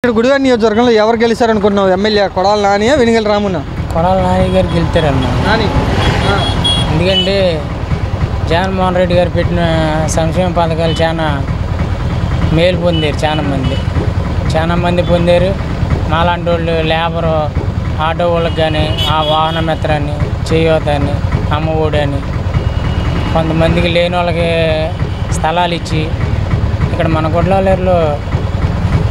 ఇక్కడ గుడివాడ నియోజకవర్గంలో ఎవరు గెలుస్తారనుకున్నావు? ఎమ్మెల్యే కొడాల నానియా, వెనిగల రామన్న? కొడాల నాని గారు గెలుస్తారన్న. ఎందుకంటే జగన్మోహన్ రెడ్డి గారు పెట్టిన సంక్షేమ పథకాలు చాలా మేలు పొందారు. చాలా మంది పొందారు. మాలాంటి వాళ్ళు లేబరు ఆటో వాళ్ళకి కానీ ఆ వాహన మిత్ర అని, చేయూత అని, అమ్మ ఒడి అని, కొంతమందికి లేని వాళ్ళకి స్థలాలు ఇచ్చి ఇక్కడ మన గుడ్లలేరులో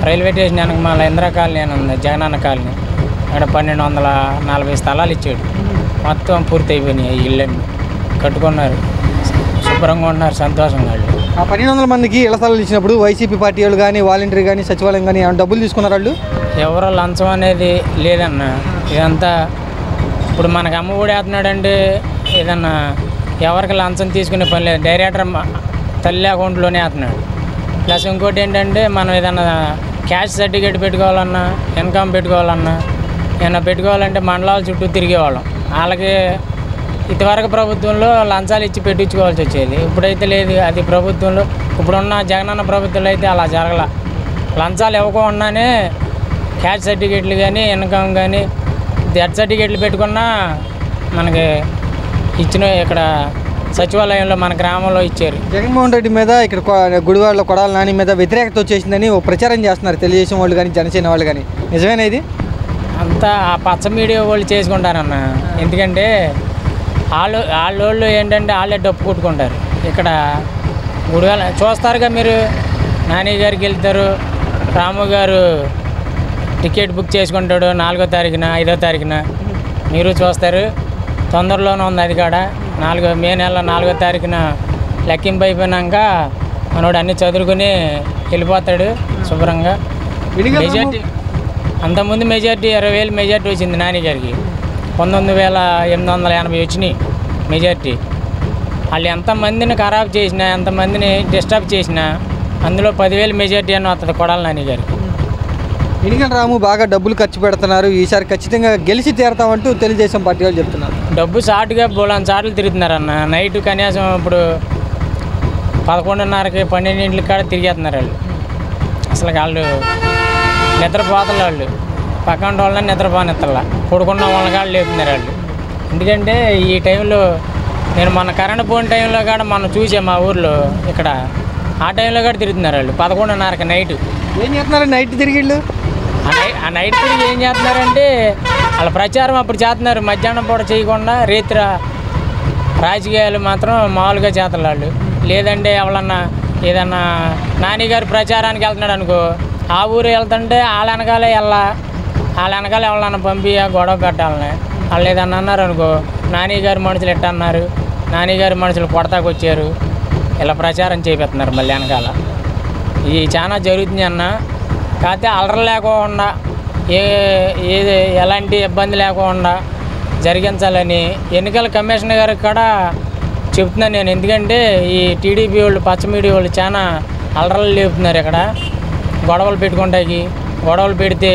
రైల్వే స్టేషన్ వెనక మళ్ళీ ఇందిరా కాలనీ అని ఉంది, జగనన్న కాలనీ. అక్కడ 1240 స్థలాలు ఇచ్చాడు. మొత్తం పూర్తి అయిపోయినాయి. ఇళ్ళన్నీ కట్టుకున్నారు, శుభ్రంగా ఉన్నారు, సంతోషంగా. వాళ్ళు ఆ 1200 మందికి ఇళ్ల స్థలాలు ఇచ్చినప్పుడు వైసీపీ పార్టీ వాళ్ళు కానీ, వాలంటీర్ కానీ, సచివాలయం కానీ ఏమైనా డబ్బులు తీసుకున్నారు వాళ్ళు? ఎవరో లంచం అనేది లేదన్న. ఇదంతా ఇప్పుడు మనకు అమ్మ ఒడి వేస్తున్నాడంటే ఏదన్నా ఎవరికి లంచం తీసుకునే పని లేదు. డైరెక్టర్ తల్లి అకౌంట్లోనే వేస్తున్నాడు. ప్లస్ ఇంకోటి ఏంటంటే మనం ఏదన్నా క్యాష్ సర్టిఫికేట్ పెట్టుకోవాలన్నా, ఇన్కమ్ పెట్టుకోవాలన్నా, ఏమన్నా పెట్టుకోవాలంటే మండలాల చుట్టూ తిరిగేవాళ్ళం. వాళ్ళకి ఇదివరకు ప్రభుత్వంలో లంచాలు ఇచ్చి పెట్టించుకోవాల్సి వచ్చేది. ఇప్పుడైతే లేదు. అది ప్రభుత్వంలో ఇప్పుడున్న జగనన్న ప్రభుత్వంలో అయితే అలా జరగల. లంచాలు ఇవ్వకుండానే క్యాష్ సర్టిఫికేట్లు కానీ, ఇన్కమ్ కానీ, డెత్ సర్టిఫికేట్లు పెట్టుకున్నా మనకి ఇచ్చిన ఇక్కడ సచివాలయంలో మన గ్రామంలో ఇచ్చారు. జగన్మోహన్ రెడ్డి మీద ఇక్కడ గుడివాడలో కొడాల నాని మీద వ్యతిరేకత వచ్చేసిందని ఒక ప్రచారం చేస్తున్నారు తెలుగుదేశం వాళ్ళు కానీ, జనసేన వాళ్ళు కానీ. నిజమేనా ఇది? అంతా ఆ పచ్చ మీడియా వాళ్ళు చేసుకుంటారన్న. ఎందుకంటే వాళ్ళు ఏంటంటే వాళ్ళే డప్పు కొట్టుకుంటారు. ఇక్కడ గుడివాడ చూస్తారుగా మీరు, నాని గారికి వెళ్తారు, రాము గారు టికెట్ బుక్ చేసుకుంటాడు 4వ తారీఖున, 5వ తారీఖున. మీరు చూస్తారు. తొందరలోనే ఉంది అది కూడా. మే నెల 4వ తారీఖున లెక్కింపు అయిపోయినాక మనోడు అన్నీ చదువుకుని వెళ్ళిపోతాడు శుభ్రంగా. మెజార్టీ అంతకుముందు మెజార్టీ 20,000 మెజార్టీ వచ్చింది నాని గారికి. 19,880 వచ్చినాయి మెజార్టీ. వాళ్ళు ఎంతమందిని ఖరాబ్ చేసినా, ఎంతమందిని డిస్టర్బ్ చేసినా అందులో 10,000 మెజార్టీ అని వస్తుంది కొడాల నాని గారికి. వెనిగల రాము బాగా డబ్బులు ఖర్చు పెడుతున్నారు, ఈసారి ఖచ్చితంగా గెలిచి తీరుతామంటూ తెలుగుదేశం పార్టీ వాళ్ళు చెప్తున్నారు. డబ్బు షార్ట్గా బోలాన్ సార్లు తిరుగుతున్నారన్న. నైట్ కనీసం ఇప్పుడు 11:30కి 12 కాడ తిరిగేస్తున్నారు వాళ్ళు. అసలు వాళ్ళు నిద్రపోతలు. వాళ్ళు పక్కన వాళ్ళని నిద్రపోనిత్తలా, పడుకున్న వాళ్ళని కాడ లేపుతున్నారు వాళ్ళు. ఎందుకంటే ఈ టైంలో నేను మన కరెంట్ పోయిన టైంలో కూడా మనం చూసాం మా ఊర్లో. ఇక్కడ ఆ టైంలో కూడా తిరుగుతున్నారు వాళ్ళు 11:30కి నైట్. ఏం చేస్తున్నారు నైట్ తిరిగి? ఆ నైట్ తిరిగి ఏం చేస్తున్నారంటే వాళ్ళ ప్రచారం అప్పుడు చేస్తున్నారు. మధ్యాహ్నం పూట చేయకుండా రేత్రి రాజకీయాలు మాత్రం మామూలుగా చేస్తారు వాళ్ళు. లేదంటే ఎవరన్నా ఏదన్నా నాని గారి ప్రచారానికి వెళ్తున్నాడు అనుకో, ఆ ఊరు వెళ్తుంటే వాళ్ళ వెనకాలే ఎవరన్నా పంపి గొడవ పెట్టాలని. వాళ్ళు ఏదన్నా అన్నారు అనుకో, నాని గారి మనుషులు ఎట్ట అన్నారు, నాని గారి మనుషులు కొడతాకు వచ్చారు, ఇలా ప్రచారం చేపెడుతున్నారు మళ్ళీ వెనకాల. ఇది చాలా జరుగుతుంది అన్న. కాకపోతే అలర లేకుండా ఎలాంటి ఇబ్బంది లేకుండా జరిగించాలని ఎన్నికల కమిషనర్ గారికి కూడా చెప్తున్నాను నేను. ఎందుకంటే ఈ టీడీపీ వాళ్ళు, పచ్చ మీడియా వాళ్ళు చాలా అలరలు లేపుతున్నారు. ఇక్కడ గొడవలు పెట్టుకుంటాకి, గొడవలు పెడితే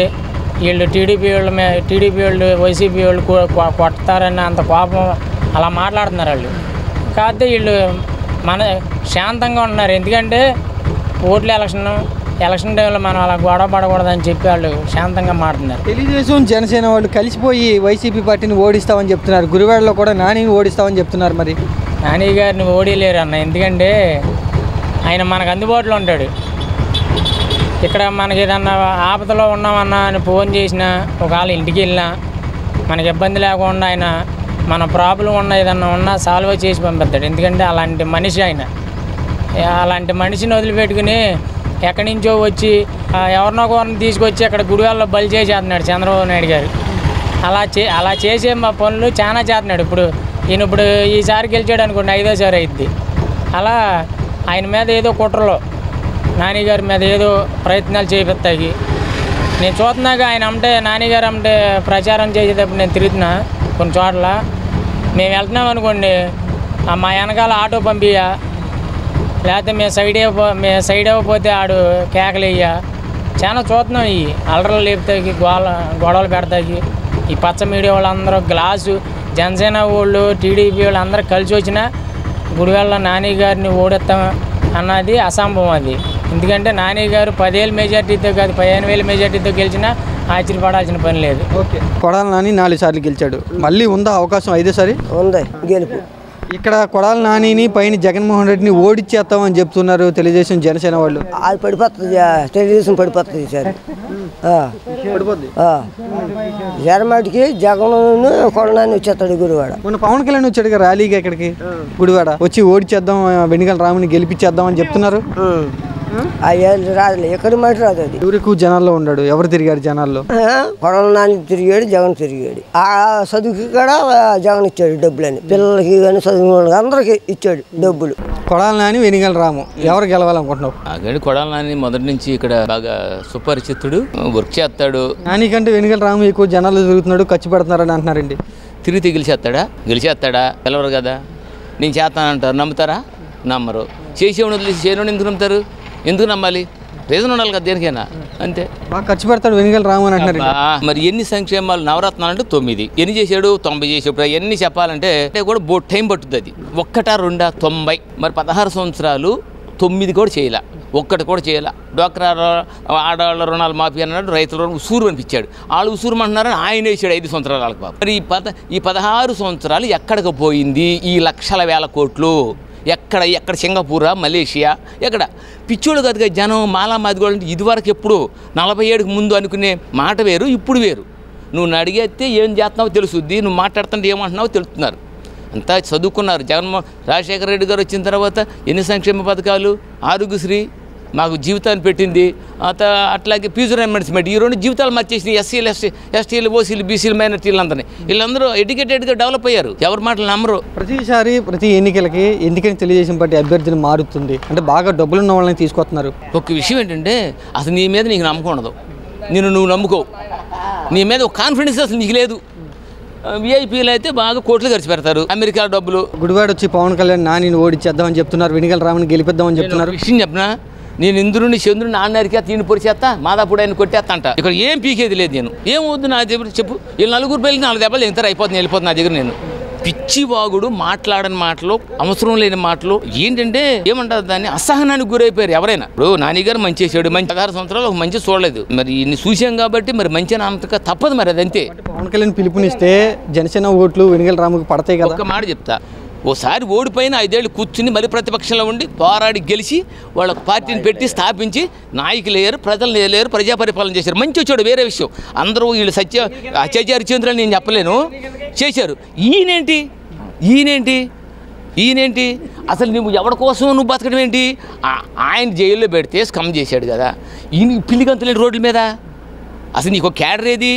వీళ్ళు టీడీపీ వాళ్ళు వైసీపీ వాళ్ళు కొడతారని అంత కోపం అలా మాట్లాడుతున్నారు వాళ్ళు. కాకపోతే వీళ్ళు శాంతంగా ఉన్నారు. ఎందుకంటే ఎలక్షన్ టైంలో మనం అలా గొడవ పడకూడదని చెప్పి వాళ్ళు శాంతంగా మాట్లాడుతున్నారు. తెలుగుదేశం జనసేన వాళ్ళు కలిసిపోయి వైసీపీ పార్టీని ఓడిస్తామని చెప్తున్నారు. గుడివాడలో కూడా నానిని ఓడిస్తామని చెప్తున్నారు. మరి నాని గారిని ఓడిలేరు అన్న. ఎందుకంటే ఆయన మనకు అందుబాటులో ఉంటాడు. ఇక్కడ మనకి ఏదన్నా ఆపదలో ఉన్నామన్నా అని ఫోన్ చేసినా, ఒకవేళ ఇంటికి వెళ్ళినా మనకి ఇబ్బంది లేకుండా ఆయన మన ప్రాబ్లం ఉన్న ఏదన్నా ఉన్నా సాల్వ్ చేసి పంపిస్తాడు. ఎందుకంటే అలాంటి మనిషి ఆయన. అలాంటి మనిషిని వదిలిపెట్టుకుని ఎక్కడి నుంచో వచ్చి ఎవరినో ఒకరిని తీసుకొచ్చి అక్కడ గుడివాడలో బలి చేసేస్తున్నాడు చంద్రబాబు నాయుడు గారు. అలా చేసే మా పనులు చాలా చేస్తున్నాడు. ఇప్పుడు ఈసారి గెలిచాడు అనుకోండి, 5వ సారి అయింది. అలా ఆయన మీద ఏదో కుట్రలో, నాని గారి మీద ఏదో ప్రయత్నాలు చేపిస్తాయి. నేను చూస్తున్నాక ఆయన నాని గారు ప్రచారం చేసేటప్పుడు నేను తిరుగుతున్నా కొన్ని చోట్ల. మేము వెళ్తున్నాం అనుకోండి, మా వెనకాల ఆటో పంపియ్యా, లేకపోతే మేము సైడ్ ఇవ్వకపోతే ఆడు కేకలేయ్యా. చాలా చూస్తున్నాం. ఈ అలరలు లేపుతాకి, గొడవలు పెడతాకి ఈ పచ్చ మీడియా వాళ్ళందరూ గ్లాసు జనసేన వాళ్ళు, టీడీపీ వాళ్ళు అందరూ కలిసి వచ్చినా గుడివాడలో నాని గారిని ఓడిస్తాం అన్నది అసంభవం. అది ఎందుకంటే నాని గారు 10,000 మెజార్టీతో కాదు 15,000 మెజార్టీతో గెలిచినా ఆశ్చర్యపడాల్సిన పని లేదు. ఓకే, కొడాలి నాని 4 సార్లు గెలిచాడు, మళ్ళీ ఉందా అవకాశం 5సారి? ఉంది గెలుపు. ఇక్కడ కొడాలి నానిని పైన జగన్మోహన్ రెడ్డిని ఓడిచ్చేస్తామని చెప్తున్నారు తెలుగుదేశం జనసేన వాళ్ళు. అది పడిపోతుంది, తెలుగుదేశం పడిపోతుంది సార్. జరమాటికి జగన్ కొడనాన్ని వచ్చేస్తాడు గుడివాడ. మొన్న పవన్ కళ్యాణ్ వచ్చాడు కదా ర్యాలీగా ఇక్కడికి గుడివాడ, వచ్చి ఓడిచేద్దాం వెనిగల రాముని గెలిపించేద్దాం అని చెప్తున్నారు. రాదు, ఎక్కడి మాట రాదు. అది ఎవరు ఎక్కువ జనాల్లో ఉన్నాడు? ఎవరు తిరిగారు జనాల్లో? కొడల నాని తిరిగాడు, జగన్ తిరిగాడు. ఆ చదువుకి కూడా జగన్ ఇచ్చాడు డబ్బులని, పిల్లలకి కానీ చదువు అందరికి ఇచ్చాడు డబ్బులు. కొడాలి నాని వెనిగల రాము ఎవరు గెలవాలనుకుంటున్నావు? అక్కడ కొడాలి నాని మొదటి నుంచి ఇక్కడ బాగా సుపరిచితుడు, వర్క్ చేస్తాడు. నాని కంటే వెనిగల రాము ఎక్కువ జనాల్లో తిరుగుతున్నాడు, ఖర్చు పెడుతున్నారని అంటున్నారండి. తిరిగితే గెలిచేస్తాడా పిలవరు కదా. నేను చేస్తానంటారు, నమ్ముతారా? నమ్మరు. చేసేవాడు వదిలేసి చేయను ఎందుకు నమ్ముతారు? ఎందుకు నమ్మాలి? రీజన్ ఉండాలి కదా దేనికైనా, అంతే. బాగా ఖర్చు పెడతాడు వెనిగల రాము అని అంటున్నారు. మరి ఎన్ని సంక్షేమాలు నవరత్నాలు అంటే 9, ఎన్ని చేశాడు? 90 చేసేప్పుడు ఎన్ని చెప్పాలంటే కూడా బోట్ టైం పట్టుద్ది. అది 1, 2, 90. మరి 16 సంవత్సరాలు 9 కూడా చేయాల, 1 కూడా చేయాల. డ్వాక్రా ఆడవాళ్ళ రుణాలు మాఫీ అన్నాడు, రైతుల రుణం ఉసూరు అనిపించాడు. వాళ్ళు ఉసూరుమంటున్నారని ఆయన వేసాడు 5 సంవత్సరాలు వాళ్ళకి పాపం. మరి ఈ 16 సంవత్సరాలు ఎక్కడికి పోయింది ఈ లక్షల వేల కోట్లు? ఎక్కడ సింగపూరా, మలేషియా, ఎక్కడ? పిచ్చోళ్ళు కాదుగా జనం, మాలా మాదిగోళ్ళు. అంటే ఇదివరకు ఎప్పుడు 47కి ముందు అనుకునే మాట వేరు, ఇప్పుడు వేరు. నువ్వు అడిగితే ఏం చేస్తున్నావో తెలుసుద్ది, నువ్వు మాట్లాడుతుంటే ఏమంటున్నావో తెలుస్తున్నారు. అంతా చదువుకున్నారు. రాజశేఖర రెడ్డి గారు వచ్చిన తర్వాత ఎన్ని సంక్షేమ పథకాలు, ఆరోగ్యశ్రీ మాకు జీవితాన్ని పెట్టింది. అట్లాగే ఫీజు రియంబర్స్మెంట్, ఈ 2 జీవితాలు మార్చేసినాయి. ఎస్సీలు, ఎస్టీలు, ఓసీలు, బీసీలు, మైనార్టీలు అందరినీ. వీళ్ళందరూ ఎడ్యుకేటెడ్గా డెవలప్ అయ్యారు. ఎవరి మాటలు నమ్మరు. ప్రతి ఎన్నికలకి ఎందుకని తెలుగుదేశం పార్టీ అభ్యర్థిని మారుతుంది అంటే బాగా డబ్బులున్న వాళ్ళని తీసుకొస్తున్నారు. ఒక విషయం ఏంటంటే అసలు నీ మీద నీకు నమ్మకం ఉండదు, నువ్వు నమ్ముకోవు, నీ మీద ఒక కాన్ఫిడెన్స్ అసలు నీకు లేదు. విఐపీలు అయితే బాగా కోట్లు ఖర్చు పెడతారు, అమెరికా డబ్బులు. గుడివాడ వచ్చి పవన్ కళ్యాణ్ నానిని ఓడిచ్చేద్దామని చెప్తున్నారు, వెనిగల రాముని గెలిపిద్దామని చెప్తున్నారు. విషయం చెప్పనా, నేను ఇంద్రుడిని చంద్రుడిని ఆడినరికి తీని పొడిచేస్తా, మాదాపూడి ఆయన కొట్టేస్తా అంట. ఇక్కడ ఏం పీకేది లేదు. నేను ఏం వద్దు నా దగ్గర చెప్పు. వీళ్ళు 4 బయలు 4 దెబ్బలు ఎంత అయిపోతుంది, వెళ్ళిపోతుంది నా దగ్గర. నేను పిచ్చివాగుడు, మాట్లాడని మాటలు, అవసరం లేని మాటలు. ఏంటంటే ఏమంటారు దాన్ని, అసహనానికి గురైపోయారు ఎవరైనా. ఇప్పుడు నానిగారు మంచి చేసాడు, మంచి 16 సంవత్సరాలు ఒక మంచి చూడలేదు. మరి ఇన్ని చూసాం కాబట్టి మరి మంచి అంతగా తప్పదు. మరి అదంతే. పవన్ కళ్యాణ్ పిలుపునిస్తే జనసేన ఓట్లు వెనిగల రాముకి పడతాయి కదా. ఒక మాట చెప్తా, ఓసారి ఓడిపోయిన 5 ఏళ్ళు కూర్చుని మళ్ళీ ప్రతిపక్షంలో ఉండి పోరాడి గెలిచి వాళ్ళ పార్టీని పెట్టి స్థాపించి నాయకులు లేరు, ప్రజలు లేరు, ప్రజా పరిపాలన చేశారు. మంచి వచ్చాడు, వేరే విషయం. అందరూ వీళ్ళు అత్యాచార చంద్రులు నేను చెప్పలేను, చేశారు. ఈయనేంటి అసలు నువ్వు ఎవరి కోసం నువ్వు బతకడం ఏంటి? ఆయన జైల్లో పెడితే స్కమ్ చేశాడు కదా, ఈయన పిల్లిగంతులేని రోడ్ల మీద. అసలు నీకు ఒక క్యాడర్ ఏది,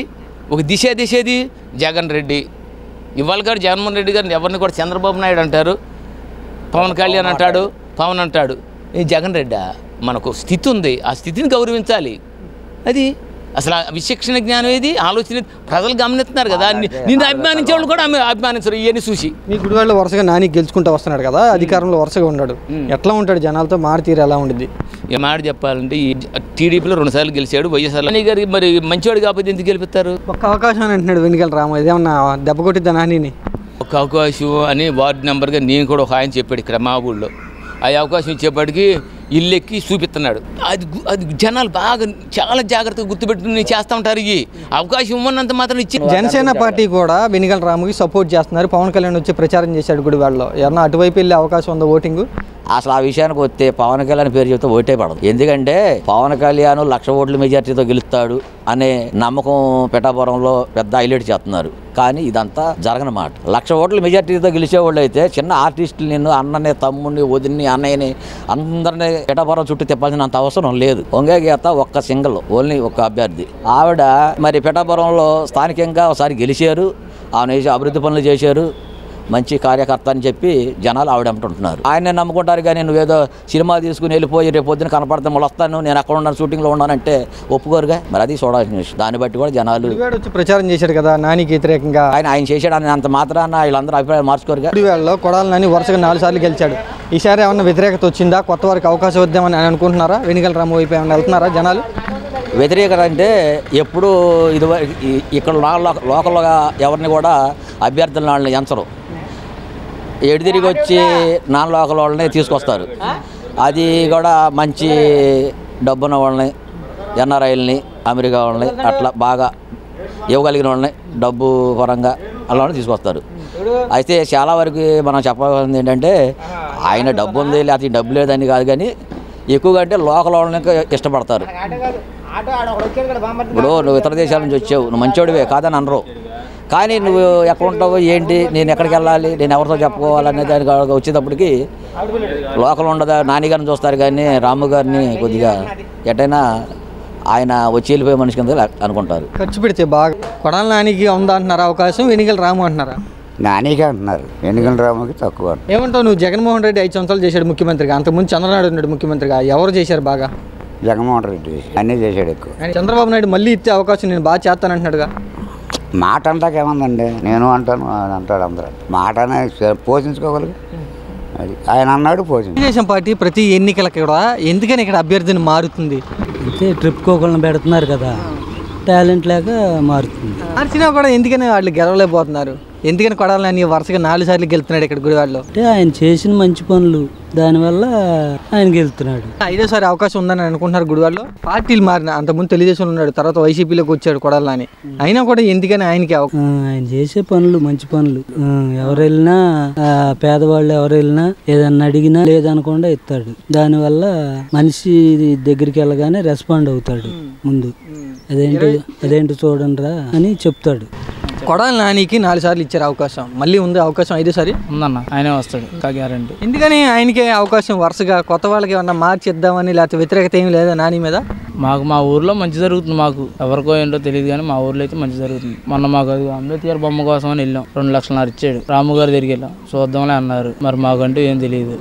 ఒక దిశేది? జగన్ రెడ్డి. ఇవాళ గారు జగన్మోహన్ రెడ్డి గారిని ఎవరిని కూడా చంద్రబాబు నాయుడు అంటారు, పవన్ కళ్యాణ్ అంటాడు, పవన్ అంటాడు. జగన్ రెడ్డి మనకు స్థితి ఉంది, ఆ స్థితిని గౌరవించాలి. అది అసలు ఆ విచక్షణ జ్ఞానం ఏది, ఆలోచన ప్రజలు గమనిస్తున్నారు కదా. నిన్ను అభిమానించే వాళ్ళు కూడా అభిమానించరు ఇవన్నీ చూసి. మీ గుడివాడలో వరుసగా నాని గెలుచుకుంటూ వస్తున్నాడు కదా, అధికారంలో వరుసగా ఉన్నాడు. ఎట్లా ఉంటాడు జనాలతో, మారుతీరు ఎలా ఉండిద్ది? ఈ మాట చెప్పాలంటే ఈ టీడీపీలో 2 సార్లు గెలిచాడు, వైఎస్ఆర్ గారికి మరి మంచివాడు కాకపోతే ఎందుకు గెలుపుతారు? ఒక్క అవకాశం అంటున్నాడు వెనిగల రాము, ఇదేమన్నా దెబ్బ కొట్టిద్దా నానిని? ఒక అవకాశం అని వార్డు నెంబర్గా నేను కూడా ఒక ఆయన చెప్పాడు ఇక్కడ మా ఊళ్ళో. ఆ అవకాశం ఇచ్చేప్పటికి ఇల్లెక్కి చూపిస్తున్నాడు. అది జనాలు బాగా చాలా జాగ్రత్తగా గుర్తుపెట్టుకుని చేస్తూ ఉంటారు. ఈ అవకాశం ఇవ్వనంత మాత్రం ఇచ్చి. జనసేన పార్టీ కూడా వెనిగల రాముకి సపోర్ట్ చేస్తున్నారు. పవన్ కళ్యాణ్ వచ్చి ప్రచారం చేశాడు గుడివాడలో. ఏమన్నా అటువైపు వెళ్ళే అవకాశం ఉందా ఓటింగ్? అసలు ఆ విషయానికి వస్తే పవన్ కళ్యాణ్ పేరు చెప్తే ఓటే పడదు. ఎందుకంటే పవన్ కళ్యాణ్ 1,00,000 ఓట్ల మెజార్టీతో గెలుస్తాడు అనే నమ్మకం పిఠాపురంలో పెద్ద హైలైట్ చేస్తున్నారు. కానీ ఇదంతా జరగని మాట. 1,00,000 ఓట్ల మెజార్టీతో గెలిచేవాళ్ళు అయితే చిన్న ఆర్టిస్టులు నిన్ను అన్నని, తమ్ముడిని, వదిన్ని, అన్నయ్యని అందరినీ పిఠాపురం చుట్టూ తిప్పాల్సినంత అవసరం లేదు. వంగే గీత ఒక్క సింగిల్, ఓన్లీ ఒక అభ్యర్థి. ఆవిడ మరి పిఠాపురంలో స్థానికంగా ఒకసారి గెలిచారు, ఆమె అభివృద్ధి పనులు చేశారు, మంచి కార్యకర్త అని చెప్పి జనాలు ఆవిడంటుంటున్నారు. ఆయనే నమ్ముకుంటారు. కానీ నువ్వేదో సినిమా తీసుకుని వెళ్ళిపోయి రేపు పొద్దున కనపడతాను, మళ్ళీ వస్తాను, నేను అక్కడ ఉన్నాను, షూటింగ్లో ఉన్నానంటే ఒప్పుకోరుగా. మరి అది చూడాల్సిన విషయం. దాన్ని బట్టి కూడా జనాలు వచ్చి ప్రచారం చేశాడు కదా నానికి వ్యతిరేకంగా. ఆయన చేశాడు అని అంత మాత్రాన వీళ్ళందరూ అభిప్రాయాలు మార్చుకోరుగా. గుడివాడలో కొడాలి నాని వరుసగా 4 సార్లు గెలిచాడు. ఈసారి ఏమన్నా వ్యతిరేకత వచ్చిందా? కొత్త వారికి అవకాశం వద్దామని అనుకుంటున్నారా? వెనిగల రాము వైపు ఏమన్నా వెళ్తున్నారా జనాలు? వ్యతిరేకత అంటే ఎప్పుడు ఇది ఇక్కడ లోకల్గా ఎవరిని కూడా అభ్యర్థుల వాళ్ళని ఎంచరు. ఎడు తిరిగి వచ్చి నాన్ లోకల్ వాళ్ళని తీసుకొస్తారు. అది కూడా మంచి డబ్బున్న వాళ్ళని, ఎన్ఆర్ఐల్ని, అమెరికా వాళ్ళని అట్లా బాగా ఇవ్వగలిగిన వాళ్ళని డబ్బు పరంగా అలా తీసుకొస్తారు. అయితే చాలా వరకు మనం చెప్పాల్సింది ఏంటంటే ఆయన డబ్బు ఉంది లేకపోతే డబ్బు లేదని కాదు, కానీ ఎక్కువగా అంటే లోకల్ వాళ్ళని ఇష్టపడతారు. ఇప్పుడు నువ్వు ఇతర దేశాల నుంచి వచ్చావు, నువ్వు మంచోడివే కాదని అనరు, కానీ నువ్వు ఎక్కడ ఉంటావు ఏంటి, నేను ఎక్కడికి వెళ్ళాలి, నేను ఎవరితో చెప్పుకోవాలనే దానికి వచ్చేటప్పటికి లోకల్ ఉండదా నాని గారిని చూస్తారు, కానీ రాము గారిని కొద్దిగా ఎటైనా ఆయన వచ్చి వెళ్ళిపోయే మనిషి కింద అనుకుంటారు. ఖర్చు పెడితే బాగా కొడాలి నానికి ఉందా అంటున్నారా అవకాశం, వెనిగల రాము అంటున్నారా? నానికే అంటున్నారు, వెనిగల రాముకి తక్కువ. ఏమంటావు నువ్వు? జగన్మోహన్ రెడ్డి 5 సంవత్సరాలు చేశాడు ముఖ్యమంత్రిగా, అంతకుముందు చంద్రబాబు నాయుడు ముఖ్యమంత్రిగా, ఎవరు చేశారు బాగా? జగన్మోహన్ రెడ్డి అన్నీ చేశాడు ఎక్కువ. చంద్రబాబు నాయుడు మళ్ళీ ఇచ్చే అవకాశం నేను బాగా చేస్తానంటున్నాడుగా. మాట అంటాకేముందండి, నేను అంటాను ఆయన అంటాడు, అందరూ మాట పోషించుకోగలిగి అది ఆయన అన్నాడు పోషించు. తెలుగుదేశం పార్టీ ప్రతి ఎన్నికలకి కూడా ఎందుకని ఇక్కడ అభ్యర్థిని మారుతుంది అయితే ట్రిప్ ఒకళ్ళని పెడుతున్నారు కదా, టాలెంట్ లేక మారుతుంది. మార్చినా కూడా ఎందుకని వాళ్ళు గెలవలేకపోతున్నారు? ఎందుకని కొడాలని వరుసగా 4 సార్లు గెలుతున్నాడు ఇక్కడ గుడివాడలో? అంటే ఆయన చేసిన మంచి పనులు దానివల్ల ఆయన గెలుతున్నాడు. 5వ అవకాశం ఉందని అనుకుంటున్నారు గుడివాడలో. పార్టీలు మారిన, అంతకుముందు తెలుగుదేశంలో ఉన్నాడు, తర్వాత వైసీపీలోకి వచ్చాడు కొడాలని, అయినా కూడా ఎందుకని ఆయనకి ఆయన చేసే పనులు మంచి పనులు, ఎవరు వెళ్ళినా పేదవాళ్ళు ఎవరు వెళ్ళినా ఏదన్నా అడిగినా లేదనకుండా ఇస్తాడు. దానివల్ల మనిషి దగ్గరికి వెళ్ళగానే రెస్పాండ్ అవుతాడు. ముందు అదేంటి చూడండి రా అని చెప్తాడు. కొడాలి నానికి 4 సార్లు ఇచ్చారు అవకాశం, మళ్ళీ ఉంది అవకాశం 5వసారి ఉందన్న, ఆయనే వస్తాడు గ్యారంటీ. ఎందుకని ఆయనకే అవకాశం? వరుసగా కొత్త వాళ్ళకి ఏమన్నా మార్చి ఇద్దామని, లేకపోతే వ్యతిరేకత ఏమి లేదా నాని మీద? మా ఊర్లో మంచి జరుగుతుంది, మాకు ఎవరికో ఏంటో తెలియదు కానీ మా ఊర్లో అయితే మంచి జరుగుతుంది. మొన్న మాకు అది అంబేద్కర్ బొమ్మ కోసం అని వెళ్ళాం, 2 లక్షలన్నర ఇచ్చాడు. రాము గారి దగ్గరికి వెళ్ళాం, చూద్దాంలే అన్నారు. మరి మాకంటూ ఏం తెలియదు.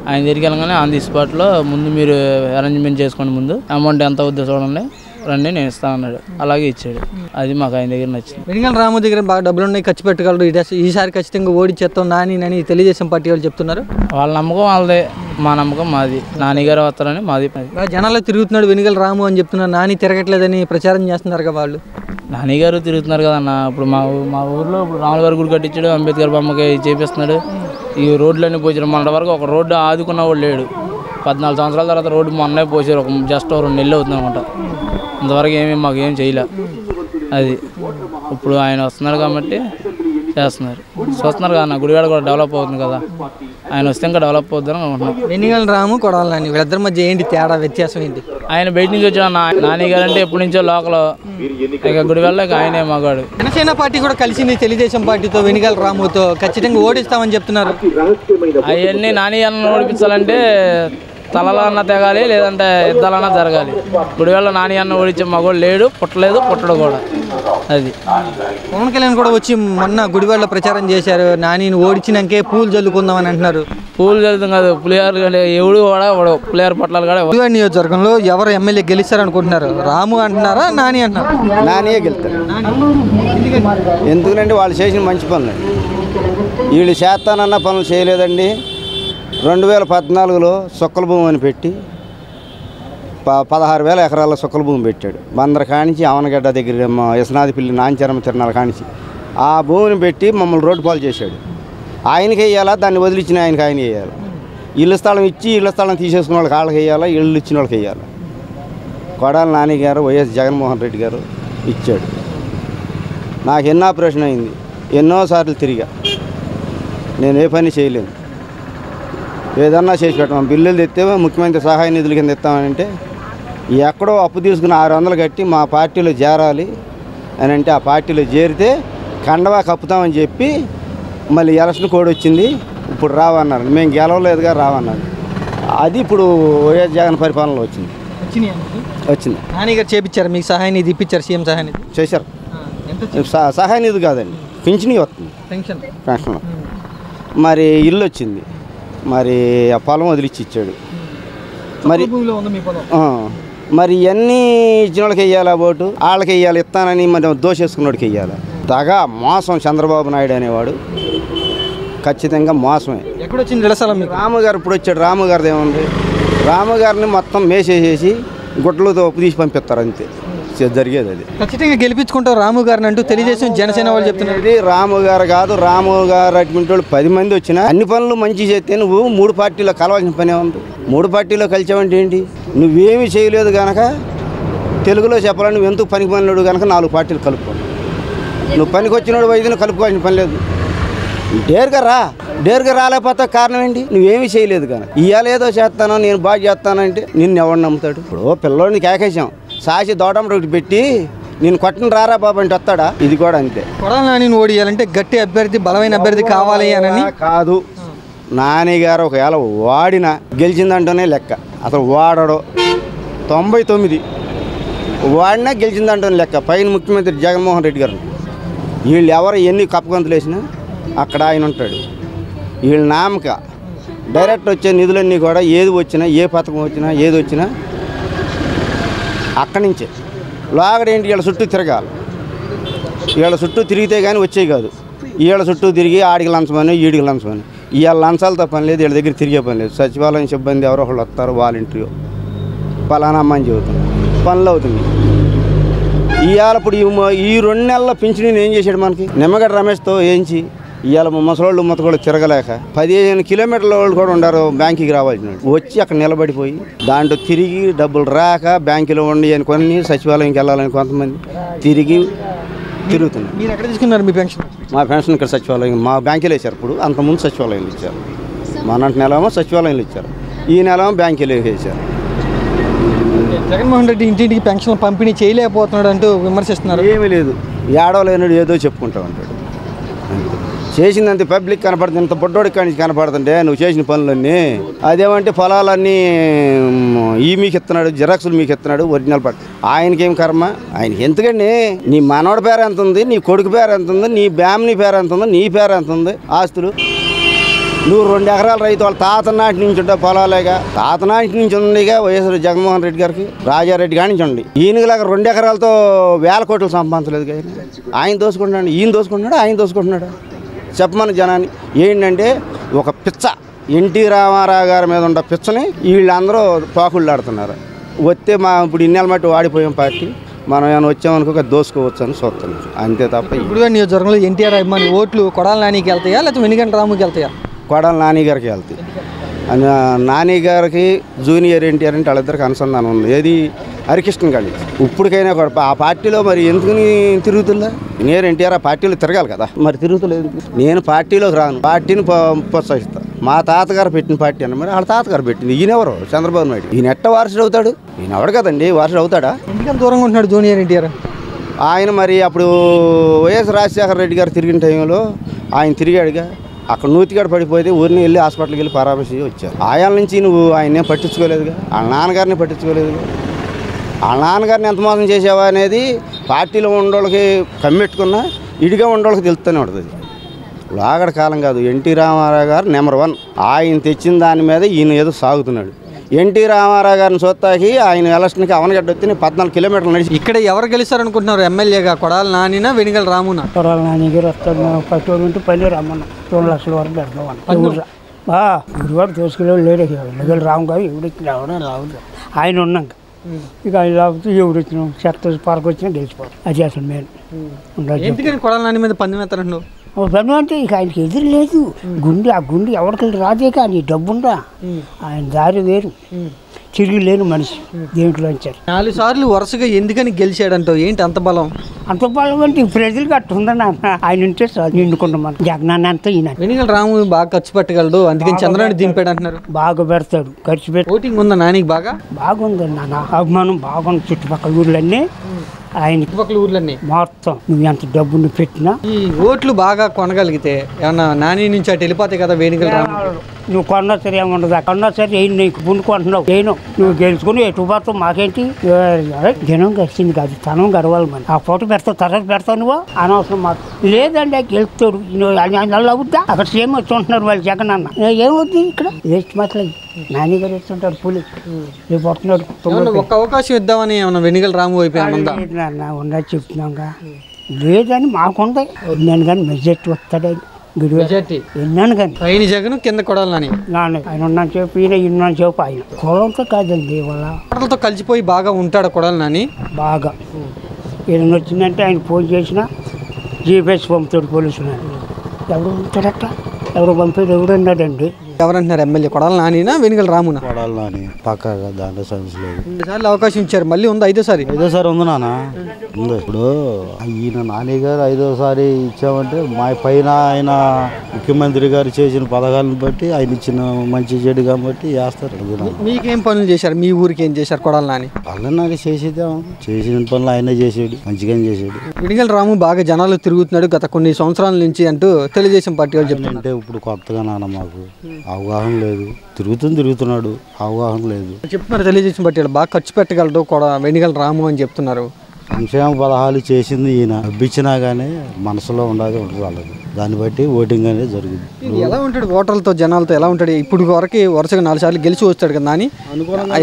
ఆయన దగ్గరికి వెళ్ళగానే ఆన్ ది స్పాట్లో ముందు మీరు అరేంజ్మెంట్ చేసుకోండి, ముందు అమౌంట్ ఎంత అవుద్దో చూడండి, రండి నేను ఇస్తాను అన్నాడు. అలాగే ఇచ్చాడు. అది మాకు ఆయన దగ్గర నచ్చింది. వెనిగల రాము దగ్గర బాగా డబ్బులు ఉన్నాయి, ఖర్చు పెట్టగలరు, ఈసారి ఖచ్చితంగా ఓడిచేస్తాం నాని తెలుగుదేశం పార్టీ వాళ్ళు చెప్తున్నారు. వాళ్ళ నమ్మకం వాళ్ళదే, మా నమ్మకం మాది. నాని గారు వస్తారని మాది. జనాల్లో తిరుగుతున్నాడు వెనిగల రాము అని చెప్తున్నారు, నాని తిరగట్లేదని ప్రచారం చేస్తున్నారు కదా వాళ్ళు. నాని గారు తిరుగుతున్నారు కదన్న. ఇప్పుడు మా ఊర్లో ఇప్పుడు రాముల గారి గుడి కట్టించాడు, అంబేద్కర్ బొమ్మకి చేపిస్తున్నాడు. ఈ రోడ్లన్నీ పోసారు. మొన్నటి వరకు ఒక రోడ్డు ఆదుకున్న వాడు లేడు. 14 సంవత్సరాల తర్వాత రోడ్డు మొన్నే పోసారు, జస్ట్ 2 నెలలు అవుతుంది అనమాట. ఇంతవరకు మాకు ఏం చేయలే. అది ఇప్పుడు ఆయన వస్తున్నారు కాబట్టి చేస్తున్నారు, చూస్తున్నారు కదా. నా గుడివాడ కూడా డెవలప్ అవుతుంది కదా, ఆయన వస్తే ఇంకా డెవలప్ అవుతుందని అనుకుంటున్నాను. వెనిగల రాము కొడాలి నాని వీళ్ళిద్దరి మధ్య ఏంటి తేడా, వ్యత్యాసం ఏంటి? ఆయన బయట నుంచి వచ్చాడు, నాని గారు అంటే ఎప్పటి నుంచో లోకల్, ఇక గుడివాడ ఆయనే మగాడు. జనసేన పార్టీ కూడా కలిసింది తెలుగుదేశం పార్టీతో, వెనిగల రాముతో ఖచ్చితంగా ఓడిస్తామని చెప్తున్నారు. అవన్నీ నాని అన్న ఓడిపించాలంటే తలలన్నా తెగాలి, లేదంటే యుద్ధాలన్నా జరగాలి. గుడివాడలో నాని అన్న ఓడించే మగోడు లేడు, పుట్టలేదు, పుట్టడు కూడా. అది పవన్ కళ్యాణ్ కూడా వచ్చి మొన్న గుడివాడలో ప్రచారం చేశారు, నానిని ఓడించినాకే పూలు చల్లుకుందామని అంటున్నారు. పూలు చల్లుతాం కాదు, పులిహారు ఎవడు కూడా పులిహార పట్లాలు కూడా. గుడివాడ నియోజకవర్గంలో ఎవరు ఎమ్మెల్యే గెలుస్తారు అనుకుంటున్నారు? రాము అంటున్నారా, నాని అంటున్నారా? నానియే గెలుతారు. ఎందుకంటే వాళ్ళు చేసిన మంచి పనులు, వీళ్ళు చేస్తానన్న పనులు చేయలేదండి. 2014లో సుక్కల భూమి అని పెట్టి 16,000 ఎకరాల సుక్కల భూమి పెట్టాడు. బందర కానించి అవనగడ్డ దగ్గర యశనాదిపల్లి నాంచరమ తిరణాల కానించి ఆ భూమిని పెట్టి మమ్మల్ని రోడ్డు పాలు చేశాడు. ఆయనకి వేయాలా, దాన్ని వదిలిచ్చిన ఆయన వేయాలి. ఇళ్ళ స్థలం ఇచ్చి ఇళ్ళ స్థలం తీసేసుకున్న వాళ్ళకి వాళ్ళకి వేయాలా, ఇళ్ళు ఇచ్చిన వాళ్ళకి వేయాలి. కొడాలి నాని గారు వైఎస్ జగన్మోహన్ రెడ్డి గారు ఇచ్చాడు. నాకు ఎన్నో ఆపరేషన్ అయింది, ఎన్నోసార్లు తిరిగా, నేను ఏ పని చేయలేను. ఏదన్నా చేసి పెట్టాం, బిల్లులు తెస్తే ముఖ్యమంత్రి సహాయ నిధుల కింద ఇస్తామంటే ఎక్కడో అప్పు తీసుకుని 600 కట్టి మా పార్టీలో చేరాలి అని అంటే ఆ పార్టీలో చేరితే కండవా కప్పుతామని చెప్పి మళ్ళీ ఎలక్షన్ కోడ్ వచ్చింది, ఇప్పుడు రావన్నారు. మేము గెలవలేదుగా రావన్నారు. అది ఇప్పుడు వైఎస్ జగన్ పరిపాలనలో వచ్చింది. నాని గారు చేపించారు, మీకు సహాయ నిధి ఇప్పించారు, సీఎం సహాయ నిధి చేశారు. సహాయ నిధి కాదండి, పింఛన్ వస్తుంది, పెన్షన్. మరి ఇల్లు వచ్చింది, మరి ఆ పొలం వదిలిచ్చి ఇచ్చాడు. మరి ఇవన్నీ ఇచ్చిన వాళ్ళకి వెయ్యాలా ఓటు, వాళ్ళకి వెయ్యాలి, ఇస్తానని మరి దోషేసుకున్నోడికి వెయ్యాలి. తగా మోసం చంద్రబాబు నాయుడు అనేవాడు ఖచ్చితంగా మోసమే. ఎక్కడొచ్చింది తెలుసాల రాము గారు ఇప్పుడు వచ్చాడు, రాము గారిది ఏముంది? రాము గారిని మొత్తం మేసేసేసి గుడ్లతో తీసి పంపిస్తారు అంతే. జరిగేది అది. ఖచ్చితంగా గెలిపించుకుంటాం రాము గారిని అంటూ తెలుగుదేశం జనసేన వాళ్ళు చెప్తున్నారు. ఇది రాము గారు కాదు, రాము గారు అటువంటి వాళ్ళు 10 మంది వచ్చినా అన్ని పనులు మంచి చేస్తే నువ్వు 3 పార్టీలో కలవాల్సిన పనే ఉంది. 3 పార్టీలో కలిసావంటే ఏంటి? నువ్వేమీ చేయలేదు కనుక తెలుగులో చెప్పాలని నువ్వు ఎందుకు పనికి పనిలోడు కనుక 4 పార్టీలు కలుపుకో. నువ్వు పనికి వచ్చినోడు వైద్యుని కలుపుకోవాల్సిన పని లేదు. డేర్గా రాలేకపోతే కారణం ఏంటి? నువ్వేమీ చేయలేదు కనుక. ఇవాళ ఏదో చేస్తానో నేను బాగా చేస్తానంటే నిన్ను ఎవరు నమ్ముతాడు? ఇప్పుడు పిల్లోడిని కేకేసాం, సాసి దోటం రొట్టి పెట్టి నేను కొట్టను రారా బాబు అంటే వస్తాడా? ఇది కూడా అంతే. కొడాలి నానిని ఓడియాలంటే గట్టి అభ్యర్థి, బలమైన అభ్యర్థి కావాలి అని కాదు. నాని గారు ఒకవేళ వాడినా గెలిచిందంటూనే లెక్క. అసలు వాడడు 99 వాడినా గెలిచిందంటూనే లెక్క. పైన ముఖ్యమంత్రి జగన్మోహన్ రెడ్డి గారు వీళ్ళు ఎవరు ఎన్ని కప్పగంతులు వేసినా అక్కడ ఆయన ఉంటాడు. వీళ్ళ నామక డైరెక్ట్ వచ్చే నిధులన్నీ కూడా ఏది వచ్చినా, ఏ పథకం వచ్చినా, ఏది వచ్చినా అక్కడి నుంచే లోగడేంటి వీళ్ళ చుట్టూ తిరగాలి. వీళ్ళ చుట్టూ తిరిగితే కానీ వచ్చేవి కాదు. వీళ్ళ చుట్టూ తిరిగి ఆడికి లంచమని ఈడికి లంచమని. ఇవాళ లంచాలతో పని లేదు, వీళ్ళ దగ్గర తిరిగే పని లేదు. సచివాలయం సిబ్బంది ఎవరో ఒకళ్ళు వస్తారు, వాలంటీర్ పలానా అమ్మని చెబుతుంది, పనులు అవుతుంది. ఇవాళ ఇప్పుడు ఈ 2 నెలల పింఛను ఏం చేశాడు మనకి? నిమ్మగడ్డ రమేష్తో ఏంచి ఇవాళ ముసలోళ్ళు ముత్తకోళ్ళు తిరగలేక 15 కిలోమీటర్ల వాళ్ళు కూడా ఉండారు బ్యాంకుకి రావాల్సిన వచ్చి అక్కడ నిలబడిపోయి దాంట్లో తిరిగి డబ్బులు రాక బ్యాంకులో ఉండి అని కొన్ని సచివాలయంకి వెళ్ళాలని కొంతమంది తిరుగుతున్నారు. మీరు ఎక్కడ తీసుకున్నారు మీ పెన్షన్? మా పెన్షన్ ఇక్కడ సచివాలయం, మా బ్యాంకులో వేశారు. ఇప్పుడు అంతకుముందు సచివాలయంలో ఇచ్చారు. మొన్నటి నెలేమో సచివాలయంలో ఇచ్చారు, ఈ నెలేమో బ్యాంకులో వేశారు. జగన్మోహన్ రెడ్డి ఇంటింటికి పెన్షన్ పంపిణీ చేయలేకపోతున్నాడు అంటూ విమర్శిస్తున్నారు. ఏమీ లేదు, ఏడవలేనుడు ఏదో చెప్పుకుంటా ఉంటాడు. చేసిందంతే పబ్లిక్ కనపడుతుంది. ఇంత బొడ్డోడికి కానీ కనపడుతుంటే నువ్వు చేసిన పనులన్నీ అదేమంటే పొలాలన్నీ మీకు ఇస్తున్నాడు, జిరాక్సులు మీకు ఇస్తున్నాడు, ఒరిజినల్ పట్టు. ఆయనకేం కర్మ? ఆయనకి ఎందుకండి నీ మనవడి పేరు ఎంత ఉంది, నీ కొడుకు పేరు ఎంత ఉంది, నీ బ్యామ్ని పేరు ఎంత ఉంది, నీ పేరు ఎంత ఉంది, ఆస్తులు. నువ్వు 2 ఎకరాల రైతు వాళ్ళ తాత నాటి నుంచి ఉంటావు పొలాలేగా. తాత నాటి నుంచి ఉందిగా వైఎస్ జగన్మోహన్ రెడ్డి గారికి, రాజారెడ్డి కాడి నుంచి ఉండి. ఈయనలాగా 2 ఎకరాలతో 1000 కోట్లు సంపాదించలేదు కానీ ఆయన దోసుకుంటున్నాడు, ఈయన దోసుకుంటున్నాడు, ఆయన దోసుకుంటున్నాడు. చెప్పమని జనాన్ని ఏంటంటే ఒక పిచ్చ ఎన్టీ రామారావు గారి మీద ఉన్న పిచ్చని వీళ్ళందరూ పాకుళ్ళు ఆడుతున్నారు. వస్తే మా ఇప్పుడు ఇన్నేళ్ళ మట్టి వాడిపోయాం పార్టీ, మనం ఏమైనా వచ్చామనుకో దోసుకోవచ్చు అని చూస్తున్నాం అంతే తప్ప. ఇప్పుడు నియోజకవర్గంలో ఎన్టీఆర్ అభిమాని ఓట్లు కొడాలి నానికి వెళ్తాయా లేకపోతే వెనుగంట రాముకి వెళ్తాయా? కొడాలి నాని గారికి వెళ్తాయి. నాని గారికి జూనియర్ ఎన్టీఆర్ అంటే వాళ్ళిద్దరికి అనుసంధానం ఉంది. ఏది హరికృష్ణ గారి ఇప్పటికైనా కూడా ఆ పార్టీలో మరి ఎందుకుని తిరుగుతుందా? నేను ఎన్టీఆర్ ఆ పార్టీలో తిరగాలి కదా, మరి తిరుగుతలేదు. నేను పార్టీలోకి రాను, పార్టీని ప్రోత్సహిస్తాను. మా తాతగారు పెట్టిన పార్టీ అన్న మరి వాళ్ళ తాతగారు పెట్టింది. ఈయనెవరు? చంద్రబాబు నాయుడు. ఈయన ఎట్ట వారసుడు అవుతాడు? ఈయన ఎవడు కదండి వారసుడు అవుతాడా? ఎందుకంత దూరంగా ఉంటున్నాడు జూనియర్ ఎన్టీఆర్? ఆయన మరి అప్పుడు వైఎస్ రాజశేఖర రెడ్డి గారు తిరిగిన టైంలో ఆయన తిరిగాడుగా. అక్కడ నూతిగాడు పడిపోతే ఊరిని వెళ్ళి హాస్పిటల్కి వెళ్ళి పరామర్శించి వచ్చారు. ఆయాల నుంచి నువ్వు ఆయన్నేం పట్టించుకోలేదుగా, వాళ్ళ నాన్నగారిని పట్టించుకోలేదుగా. వాళ్ళ నాన్నగారిని ఎంత మోసం చేసావా అనేది పార్టీలో ఉండోళ్ళకి కమ్మెట్టుకున్నా ఇడిగా ఉండోళ్ళకి తెలుస్తూనే ఉంటుంది. లాగడ కాలం కాదు. ఎన్టీ రామారావు గారు నెంబర్ 1. ఆయన తెచ్చిన దాని మీద ఈయన ఏదో సాగుతున్నాడు. ఎన్టీ రామారావు గారిని చూస్తాకి ఆయన ఎలక్షన్కి అవనగడ్డ వచ్చి 14 కిలోమీటర్లు నడిచి. ఇక్కడ ఎవరు గెలుస్తారనుకుంటున్నారు ఎమ్మెల్యేగా? కొడాలి నానినా వెనుగల రామునా? కొడాలి నాని గారు వస్తాడు. 10 నుండి 10 రమ్మన్నా 2 లక్షల వరకు పెడతాం. గుడివాడు దోసుకెళ్ళి లేడే వెనుగల రాము గారు ఎవరికి రావడం రావద్దు. ఆయన ఉన్నాక ఇక ఆయన లేకపోతే ఎవరు వచ్చినా చెత్త పార్క్ వచ్చినా గెలిచిపోతాం. అది అసలు మేము ఎందుకని కొడాలి నాని మీద పందెం వేస్తారంటున్నావు? పన్ను అంటే ఇక ఆయనకి ఎదురు లేదు. ఆ గుండె ఎవరికెళ్ళి రాదే కానీ డబ్బుందా. ఆయన దారి వేరు, తిరిగి లేని మనిషి దేంట్లో వచ్చారు. 4 సార్లు వరుసగా ఎందుకని గెలిచాడంటావు? ఏంటి అంత బలం? అంత బలం అంటే ప్రజలకు అట్టు ఉందని ఆయన ఉంటే నిండుకుంటాం. మనం జగనాన్ని అంతా ఈయన. వెనుగల రాము బాగా ఖర్చు పెట్టగలడు, అందుకని చంద్రబాబు దింపాడు అంటున్నారు. బాగా పెడతాడు, ఖర్చు పెట్టి. ఓటింగ్ ఉందా నానికి? బాగుంది నాన్న, అభిమానం బాగుంది. చుట్టుపక్కల ఊర్లన్నీ ఆయన చుట్టుపక్కల ఊర్లన్నీ మొత్తం నువ్వు ఎంత డబ్బును పెట్టినా ఈ ఓట్లు బాగా కొనగలిగితే ఏమన్నా నాని నుంచి అటు వెళ్ళిపోతాయి కదా వెనుగల రాము. నువ్వు కొన్నా సరే ఏముండదు, కొన్నా సరే నీకు పుండుకుంటున్నావు. నువ్వు గెలుచుకుని ఎటు పోతావు మాకేంటి? జనం గడిచింది కాదు, తనం గడవాలి. మన ఆ ఫోటో పెడతావు, తర్వాత పెడతావు. నువ్వు అనవసరం మాట లేదండి. గెలుస్తాడు నల్ల అవుద్దా? అక్కడ సేమ్ వచ్చి ఉంటున్నారు వాళ్ళు జగన్ అన్న. ఏమవుద్ది ఇక్కడ? వేస్ట్ మాట్లాడి నాని గారు ఇస్తుంటాడు పులి రేపు వస్తున్నాడు. ఒక్క అవకాశం ఇద్దామని ఏమన్నా వెనుగల రాము అయిపోయిందా? ఉన్నది చెప్తున్నాగా లేదని మాకుంది. నేను కానీ మెజార్టీ వస్తాడని విన్నాను కానీ పైన జగన్ కింద కొడాలని ఆయన ఉన్నాను చెప్పి ఈయన ఇన్నాను చెప్పి ఆయన కులంతో కాదండి వాళ్ళతో కలిసిపోయి బాగా ఉంటాడు కొడాలి నాని. బాగా ఏదైనా వచ్చిందంటే ఆయన ఫోన్ చేసినా జీపీఎస్ పంపుతాడు పోలీసులు. ఎవరు పంపుతాడట, ఎవరు పంపేది ఎవరు అన్నాడండి. ఎవరంటున్నారు ఎమ్మెల్యే కొడాలి నానినా వెనుగల రామునా? కొడాలి నాని పక్కగా దాంట్లో సమస్య లేదు. 2 సార్లు అవకాశం ఇచ్చారు, మళ్ళీ ఉంది 5వ సారి. 5వ ఉంది నాన్న, ఉంది. ఇప్పుడు ఈయన నాని గారు 5వసారి ఇచ్చామంటే మా పైన ఆయన ముఖ్యమంత్రి గారు చేసిన పథకాలను బట్టి ఆయన ఇచ్చిన మంచి చెడు కాబట్టి వేస్తారు. మీకేం పనులు చేశారు, మీ ఊరికి ఏం చేశారు కొడాలి నాని? పనులు నాకు చేసేదే, చేసిన పనులు ఆయనే చేసాడు, మంచిగా చేసాడు. వెనుగల రాము బాగా జనాలు తిరుగుతున్నాడు గత కొన్ని సంవత్సరాల నుంచి అంటూ తెలుగుదేశం పార్టీ వాళ్ళు చెప్తున్నారు. అంటే ఇప్పుడు కొత్తగా నాన్న మాకు అవగాహన లేదు, తిరుగుతున్నాడు, అవగాహన లేదు. చెప్తున్నారు తెలుగుదేశం పార్టీ వాళ్ళు బాగా ఖర్చు పెట్టగలడు కూడా వెనుగల రాము అని చెప్తున్నారు. సంక్షేమ పథకాలు చేసింది ఈయన, అబ్బిచ్చినా కానీ మనసులో ఉండదు వాళ్ళకి, దాన్ని బట్టి ఓటింగ్ అనేది జరుగుతుంది. ఎలా ఉంటాడు ఓటర్లతో జనాలతో, ఎలా ఉంటాడు? ఇప్పుడు వరకు వరుసగా 4 సార్లు గెలిచి వస్తాడు కదా నాని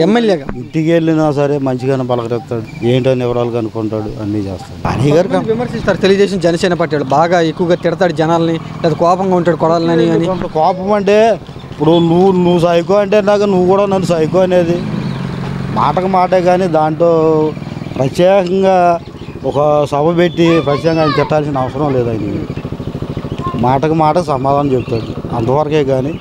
ఎమ్మెల్యేగా. ఇంటికి వెళ్ళినా సరే మంచిగానే పలకరిస్తాడు, ఏంటని వివరాలు కనుక్కుంటాడు, అన్నీ చేస్తాడు. నాని గారు విమర్శిస్తారు తెలుగుదేశం జనసేన పార్టీ వాళ్ళు, బాగా ఎక్కువగా తిడతాడు జనాల్ని, లేదా కోపంగా ఉంటాడు కొడాలి నాని అని. కోపం అంటే ఇప్పుడు నువ్వు సైకో అంటే నాకు నువ్వు కూడా నన్ను సైకో అనేది మాటకు మాటే, కానీ దాంట్లో ప్రత్యేకంగా ఒక సభ పెట్టి ప్రత్యేకంగా ఆయన తిట్టాల్సిన అవసరం లేదు. ఆయన మాటకు మాట సమాధానం చెప్తాడు అంతవరకే, కానీ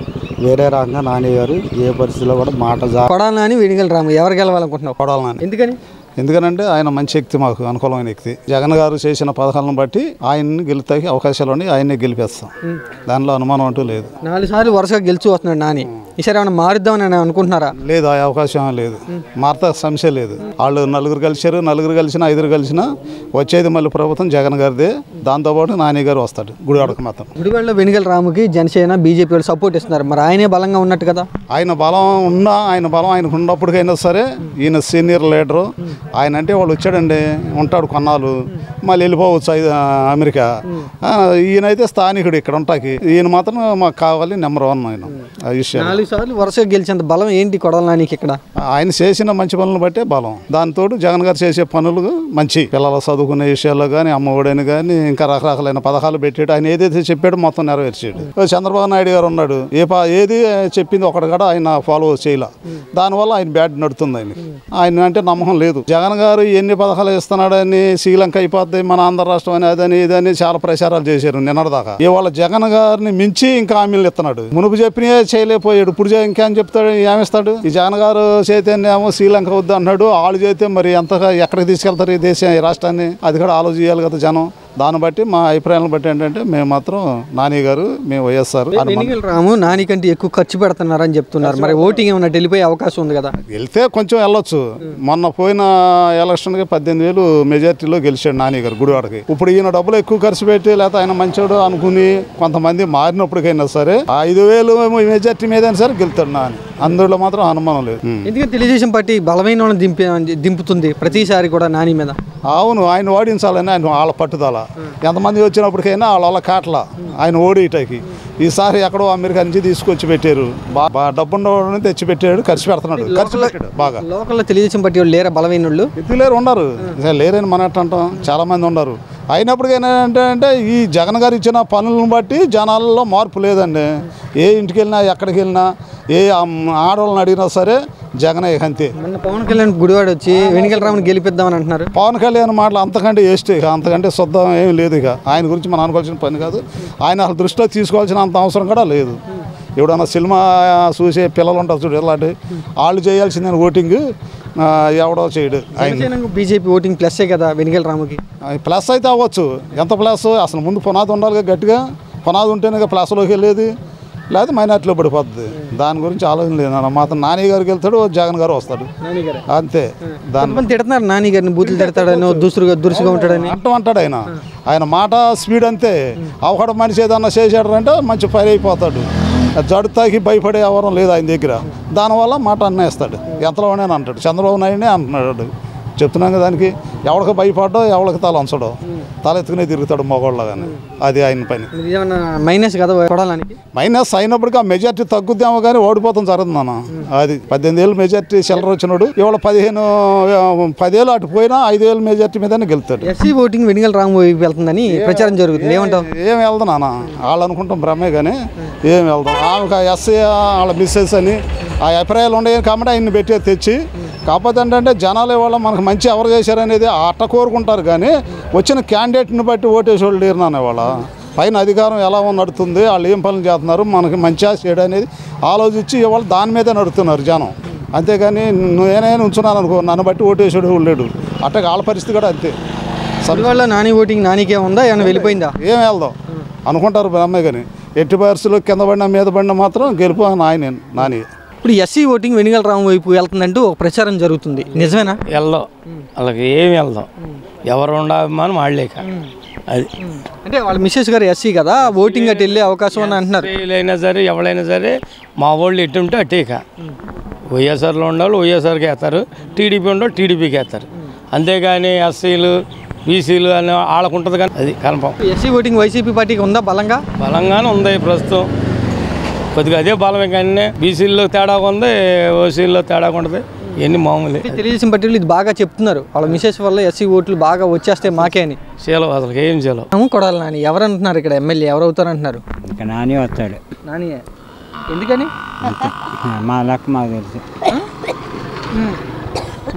వేరే రకంగా నాని గారు ఏ పరిస్థితిలో కూడా మాట కొడాలి నాని వెనుగల రాము ఎవరు గెలవాలనుకుంటున్నావు? కొడాలి నాని. ఎందుకని? ఎందుకనంటే ఆయన మంచి వ్యక్తి, మాకు అనుకూలమైన వ్యక్తి. జగన్ గారు చేసిన పథకాలను బట్టి ఆయన్ని గెలుతాకి అవకాశాలు ఉన్నాయి, ఆయన్నే గెలిపేస్తాం, దానిలో అనుమానం అంటూ లేదు. 4 సార్లు వరుసగా గెలిచి వస్తున్నాడు నాని, ఈసారి ఏమైనా మారుద్దామని అనుకుంటున్నారా? లేదు, ఆ అవకాశం లేదు, మారుతా సమస్య లేదు. వాళ్ళు 4 కలిసారు, 4 కలిసినా 5 కలిసినా వచ్చేది మళ్ళీ ప్రభుత్వం జగన్ గారిదే, దాంతోపాటు నాని గారు వస్తాడు గుడివాడకు మాత్రం. గుడివాడలో వెనుగల రాముకి జనసేన బీజేపీ వాళ్ళు సపోర్ట్ ఇస్తున్నారు, మరి ఆయనే బలంగా ఉన్నట్టు కదా? ఆయన బలం ఉన్నా, ఆయన బలం ఆయనకు ఉన్నప్పటికైనా సరే ఈయన సీనియర్ లీడరు, ఆయన అంటే వాళ్ళు వచ్చాడండి ఉంటాడు కొన్నాళ్ళు మళ్ళీ వెళ్ళిపోవచ్చు అమెరికా. ఈయనైతే స్థానికుడు ఇక్కడ ఉంటాకి, ఈయన మాత్రం మాకు కావాలి నెంబర్ 1 ఆయన. ఆ విషయం 4 సార్లు వరుసగా గెలిచేంత బలం ఏంటి కొడాలి నానికి ఇక్కడ? ఆయన చేసిన మంచి పనులను బట్టే బలం, దాంతో జగన్ గారు చేసే పనులు మంచి, పిల్లలు చదువుకునే విషయాల్లో కానీ అమ్మఒడని కానీ ఇంకా రకరకాలైన పథకాలు పెట్టాడు. ఆయన ఏదైతే చెప్పాడో మొత్తం నెరవేర్చాడు. చంద్రబాబు నాయుడు గారు ఉన్నాడు, ఏది చెప్పింది ఒకటి కూడా ఆయన ఫాలో చేయాల, దానివల్ల ఆయన బ్యాడ్ నడుతుంది. ఆయన అంటే నమ్మకం లేదు. జగన్ గారు ఎన్ని పథకాలు ఇస్తున్నాడని, శ్రీలంక అయిపోద్ది మన ఆంధ్ర రాష్ట్రం అని అదని ఇదని చాలా ప్రచారాలు చేశారు నిన్నటిదాకా. ఇవాళ జగన్ గారిని మించి ఇంకా హామీలు ఇస్తున్నాడు. మునుపు చెప్పినే చేయలేకపోయాడు, ఇప్పుడు ఇంకా అని చెప్తాడు, ఏమిస్తాడు? ఈ జగన్ గారు చేతేనేమో శ్రీలంక వద్దు అన్నాడు, వాళ్ళు చేస్తే మరి ఎంతగా ఎక్కడికి తీసుకెళ్తారు ఈ దేశం, ఈ రాష్ట్రాన్ని? అది కూడా ఆలోచించాలి కదా జనం. దాన్ని బట్టి మా అభిప్రాయాలను బట్టి ఏంటంటే మేము మాత్రం నాని గారు, మేము వైఎస్ఆర్. వెనుగల రాము నాని కంటే ఎక్కువ ఖర్చు పెడుతున్నారని చెప్తున్నారు, మరి ఓటింగ్ ఏమన్నా వెళ్ళిపోయే అవకాశం ఉంది కదా? వెళ్తే కొంచెం వెళ్ళొచ్చు. మొన్న పోయిన ఎలక్షన్కి 18,000 మెజార్టీలో గెలిచాడు నాని గారు గుడివాడకి. ఇప్పుడు ఈయన డబ్బులు ఎక్కువ ఖర్చు పెట్టి లేకపోతే ఆయన మంచోడు అనుకుని కొంతమంది మారినప్పటికైనా సరే 5,000 మెజార్టీ మీదైనా సరే గెలుతాడు నాని, అందులో మాత్రం అనుమానం లేదు. ఎందుకంటే తెలుగుదేశం పార్టీ బలమైన వాళ్ళని దింపుతుంది ప్రతిసారి కూడా నాని మీద. అవును, ఆయన ఓడించాలని ఆయన వాళ్ళ పట్టుదల. ఎంతమంది వచ్చినప్పటికైనా వాళ్ళ కాట్ల ఆయన ఓడిటాకి. ఈసారి ఎక్కడో అమెరికా నుంచి తీసుకొచ్చి పెట్టారు, బాగా డబ్బున్న తెచ్చి పెట్టాడు, ఖర్చు పెడుతున్నాడు, ఖర్చు పెట్టాడు బాగా. లోకల్లో తెలుగుదేశం పార్టీ వాళ్ళు లేరా బలమైన వాళ్ళు? ఎందుకు లేరు, ఉన్నారు, లేరని మన అంటాం, చాలా మంది ఉన్నారు. అయినప్పటికైనా అంటే ఈ జగన్ గారు ఇచ్చిన పనులను బట్టి జనాలలో మార్పు లేదండి. ఏ ఇంటికి వెళ్ళినా ఎక్కడికి వెళ్ళినా ఏ ఆడవాళ్ళని అడిగినా సరే జగన్ అంతే. మొన్న పవన్ కళ్యాణ్ గుడివాడ వచ్చి వెనుగల రాముని గెలిపిద్దామని అంటున్నారు. పవన్ కళ్యాణ్ మాటలు అంతకంటే వేస్ట్, ఇక అంతకంటే శుద్ధం ఏం లేదు. ఇక ఆయన గురించి మనం అనుకోవాల్సిన పని కాదు, ఆయన అసలు దృష్టిలో తీసుకోవాల్సిన అంత అవసరం కూడా లేదు. ఎవడన్నా సినిమా చూసే పిల్లలు ఉంటారు చూడు, ఇలాంటి వాళ్ళు చేయాల్సిందని ఓటింగ్ ఎవడో చేయడు. ఆయన బీజేపీ ఓటింగ్ ప్లస్సే కదా వెనుగల రాముకి? ప్లస్ అయితే అవ్వచ్చు. ఎంత ప్లస్? అసలు ముందు పునాది ఉండాలి, గట్టిగా పునాది ఉంటేనే ప్లస్లోకి వెళ్ళేది, లేకపోతే మైనార్టీలో పడిపోతుంది. దాని గురించి ఆలోచన లేదు. మాత్రం నాని గారికి వెళ్తాడు, జగన్ గారు వస్తాడు, అంతే. దాని తిడుతున్నారు నాని గారిని, బూతులు తిడతాడని, దురుసుగా ఉంటాడని అంటాడు. ఆయన మాట స్పీడ్ అంతే. అవకడ మనిషి ఏదన్నా చేసాడంటే మంచి పని అయిపోతాడు. జడుతాకి భయపడే ఎవరం లేదు ఆయన దగ్గర, దానివల్ల మాట అన్నేస్తాడు, ఎంతలోనే అంటాడు. చంద్రబాబు నాయుడునే అంటున్నాడు, చెప్తున్నాం కదా. దానికి ఎవరికి భయపడ్డో ఎవరికి తల ఉంచడో, తల ఎత్తుకునే తిరుగుతాడు మగవాళ్ళ. కానీ అది ఆయన పని. మైనస్ కదా కొడాలని? మైనస్ అయినప్పటికీ ఆ మెజార్టీ తగ్గుద్దామో కానీ ఓడిపోతాం జరుగుతుందన్న. అది 18,000 మెజార్టీ చిల్లర వచ్చినాడు, ఇవాళ 10,000 అటు పోయినా 5,000 మెజార్టీ మీదనే గెలుతాడు. ఎస్సీ ఓటింగ్ వెనుగల రాము వైపు వెళ్తుందని ప్రచారం జరుగుతుంది, ఏమంటావు? ఏం వెళ్దాం నాన్న, వాళ్ళు అనుకుంటాం భ్రమే కానీ ఏం వెళ్దాం. ఆమెకు ఎస్సీ వాళ్ళ మిస్సెస్ అని ఆ అభిప్రాయాలు ఉండేవి కాబట్టి ఆయన్ని పెట్టి తెచ్చి కాకపోతే ఏంటంటే జనాలు ఇవాళ మనకు మంచి ఎవరు చేశారనేది అట్ట కోరుకుంటారు, కానీ వచ్చిన క్యాండిడేట్ని బట్టి ఓటేసేవాళ్ళు లేరు నాన్న. ఇవాళ పైన అధికారం ఎలా నడుతుంది, వాళ్ళు ఏం పనులు చేస్తున్నారు, మనకి మంచిగా చేయడం అనేది ఆలోచించి ఇవాళ దాని మీదే నడుస్తున్నారు జనం. అంతేగాని నేనే ఉంచున్నాను అనుకో, నన్ను బట్టి ఓటేసాడు లేడు, అట్ట వాళ్ళ పరిస్థితి కూడా అంతే. సరివల్ల నాని ఓటింగ్ నానికే ఉందా, ఏమైనా వెళ్ళిపోయిందా? ఏం వెళ్దాం అనుకుంటారు అమ్మాయి, కానీ ఎట్టి పరిస్థితుల్లో కింద పడినా మీద పడినా మాత్రం గెలుపు నాని. ఇప్పుడు ఎస్సీ ఓటింగ్ వెనిగల రాము వైపు వెళ్తుందంటూ ఒక ప్రచారం జరుగుతుంది, నిజమేనా? వెళ్దాం, వాళ్ళకి ఏమి వెళ్దాం, ఎవరు ఉండాభిమానం వాళ్ళేక. అది అంటే వాళ్ళ మిస్సెస్ గారు ఎస్సీ కదా, ఓటింగ్ అటు వెళ్ళే అవకాశం అని అంటున్నారు. అయినా సరే ఎవరైనా సరే మా వాళ్ళు ఎటు ఉంటే అటేక. వైఎస్ఆర్లో ఉండాలి వైఎస్ఆర్కి వేస్తారు, టీడీపీ ఉండాలి టీడీపీకి వేస్తారు. అంతేగాని ఎస్సీలు బీసీలు అని వాళ్ళకు ఉంటుంది, కానీ అది కన్ఫర్మ్. ఎస్సీ ఓటింగ్ వైసీపీ పార్టీకి ఉందా బలంగానే ఉంది ప్రస్తుతం, కొద్దిగా అదే బలమే. కానీ బీసీల్లో తేడా ఉంది, ఓసీల్లో తేడా ఉంటుంది, ఇవన్నీ మామూలే. తెలుగుదేశం పార్టీలు ఇది బాగా చెప్తున్నారు, వాళ్ళ మిసెస్ వల్ల ఎస్సీ ఓట్లు బాగా వచ్చేస్తే మాకే అని. చేయలేవు, అసలు ఏం చేయలేవు. కొడాలి నాని ఎవరు అంటున్నారు, ఇక్కడ ఎమ్మెల్యే ఎవరు అవుతారు అంటున్నారు? ఇంకా నాని వస్తాడు. నాని ఎందుకని? మా లెక్క మాకు తెలుసు.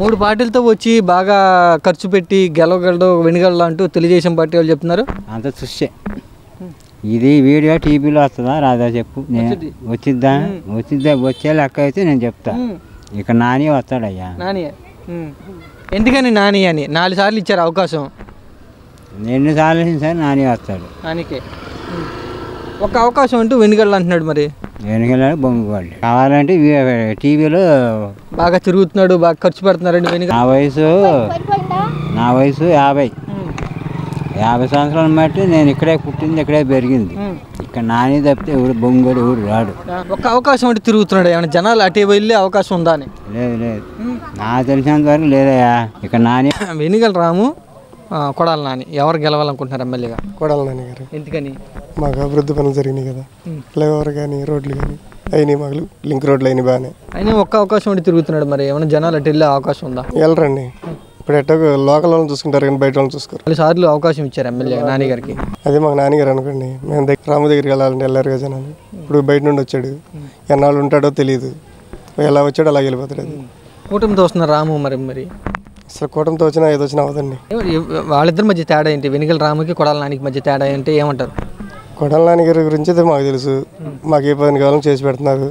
3 పార్టీలతో వచ్చి బాగా ఖర్చు పెట్టి గెలవగలడు వెనుగలడు అంటూ తెలుగుదేశం పార్టీ వాళ్ళు చెప్తున్నారు. అంత చూసే ఇది వీడియో టీవీలో వస్తుందా రాదా చెప్పు, వచ్చిద్దా వచ్చే లెక్క అయితే నేను చెప్తా. ఇక నాని వస్తాడయ్యా. నాని ఎందుకని నాని అని 4 సార్లు ఇచ్చారు అవకాశం, 2 సార్లు సార్ నాని వస్తాడు. నానికే ఒక అవకాశం అంటూ వెనుగళ్ళు అంటున్నాడు. మరి వెనుగలాడు బొంగువాళ్ళు కావాలంటే టీవీలో బాగా తిరుగుతున్నాడు, బాగా ఖర్చు పెడుతున్నారండి వెనుక. నా వయసు 50 సంవత్సరాలు బట్టి నేను ఇక్కడే పుట్టింది, ఇక్కడే పెరిగింది. ఇక్కడ నాని తప్పితే ఎవడు బొంగోడు ఎవడు రాడు. ఒక అవకాశం అంటే తిరుగుతున్నాడు, ఏమైనా జనాలు అటే వెళ్ళే అవకాశం ఉందా అని? లేదు నాకు తెలిసినంత వరకు లేదయ్యా. ఇక్కడ నాని వెనుగల రాము కొడాలి నాని ఎవరు గెలవాలనుకుంటున్నారు ఎమ్మెల్యేగా? కొడాలి నాని గారు. ఎందుకని? మాకు అభివృద్ధి పనులు జరిగినాయి కదా, ఫ్లైఓవర్ కానీ రోడ్లు కానీ అయినాయి, మాకు లింక్ రోడ్లు అయినాయి బాగానే. అయినా ఒక్క అవకాశం అంటే తిరుగుతున్నాడు, మరి ఏమైనా జనాలు అటు వెళ్ళే అవకాశం ఉందా? వెళ్ళరండి, ఇప్పుడు ఎట్టో లోకల్ వాళ్ళని చూసుకుంటారు కానీ బయట వాళ్ళని చూసుకోరు. 4 సార్లు అవకాశం ఇచ్చారు ఎమ్మెల్యే నాని గారికి. అదే మాకు నాన్నగారు అనుకోండి, మేము రాము దగ్గరికి వెళ్ళాలంటే వెళ్ళారుగా జనాలు. ఇప్పుడు బయట నుండి వచ్చాడు, ఎన్నాళ్ళు ఉంటాడో తెలియదు, ఎలా వచ్చాడో అలా వెళ్ళిపోతాడు. అది కూటమితో వస్తున్నారు రాము. మరి అసలు కూటమితో వచ్చినా ఏదో వచ్చినా అవదండి. వాళ్ళిద్దరి మధ్య తేడా ఏంటి? వెనుగల రాముకి కొడాలి నానికి మధ్య తేడా ఏంటి, ఏమంటారు? కొడాలి నాని గారి గురించి అయితే మాకు తెలుసు, మాకు ఏ పని కావాలని చేసి పెడుతున్నారు,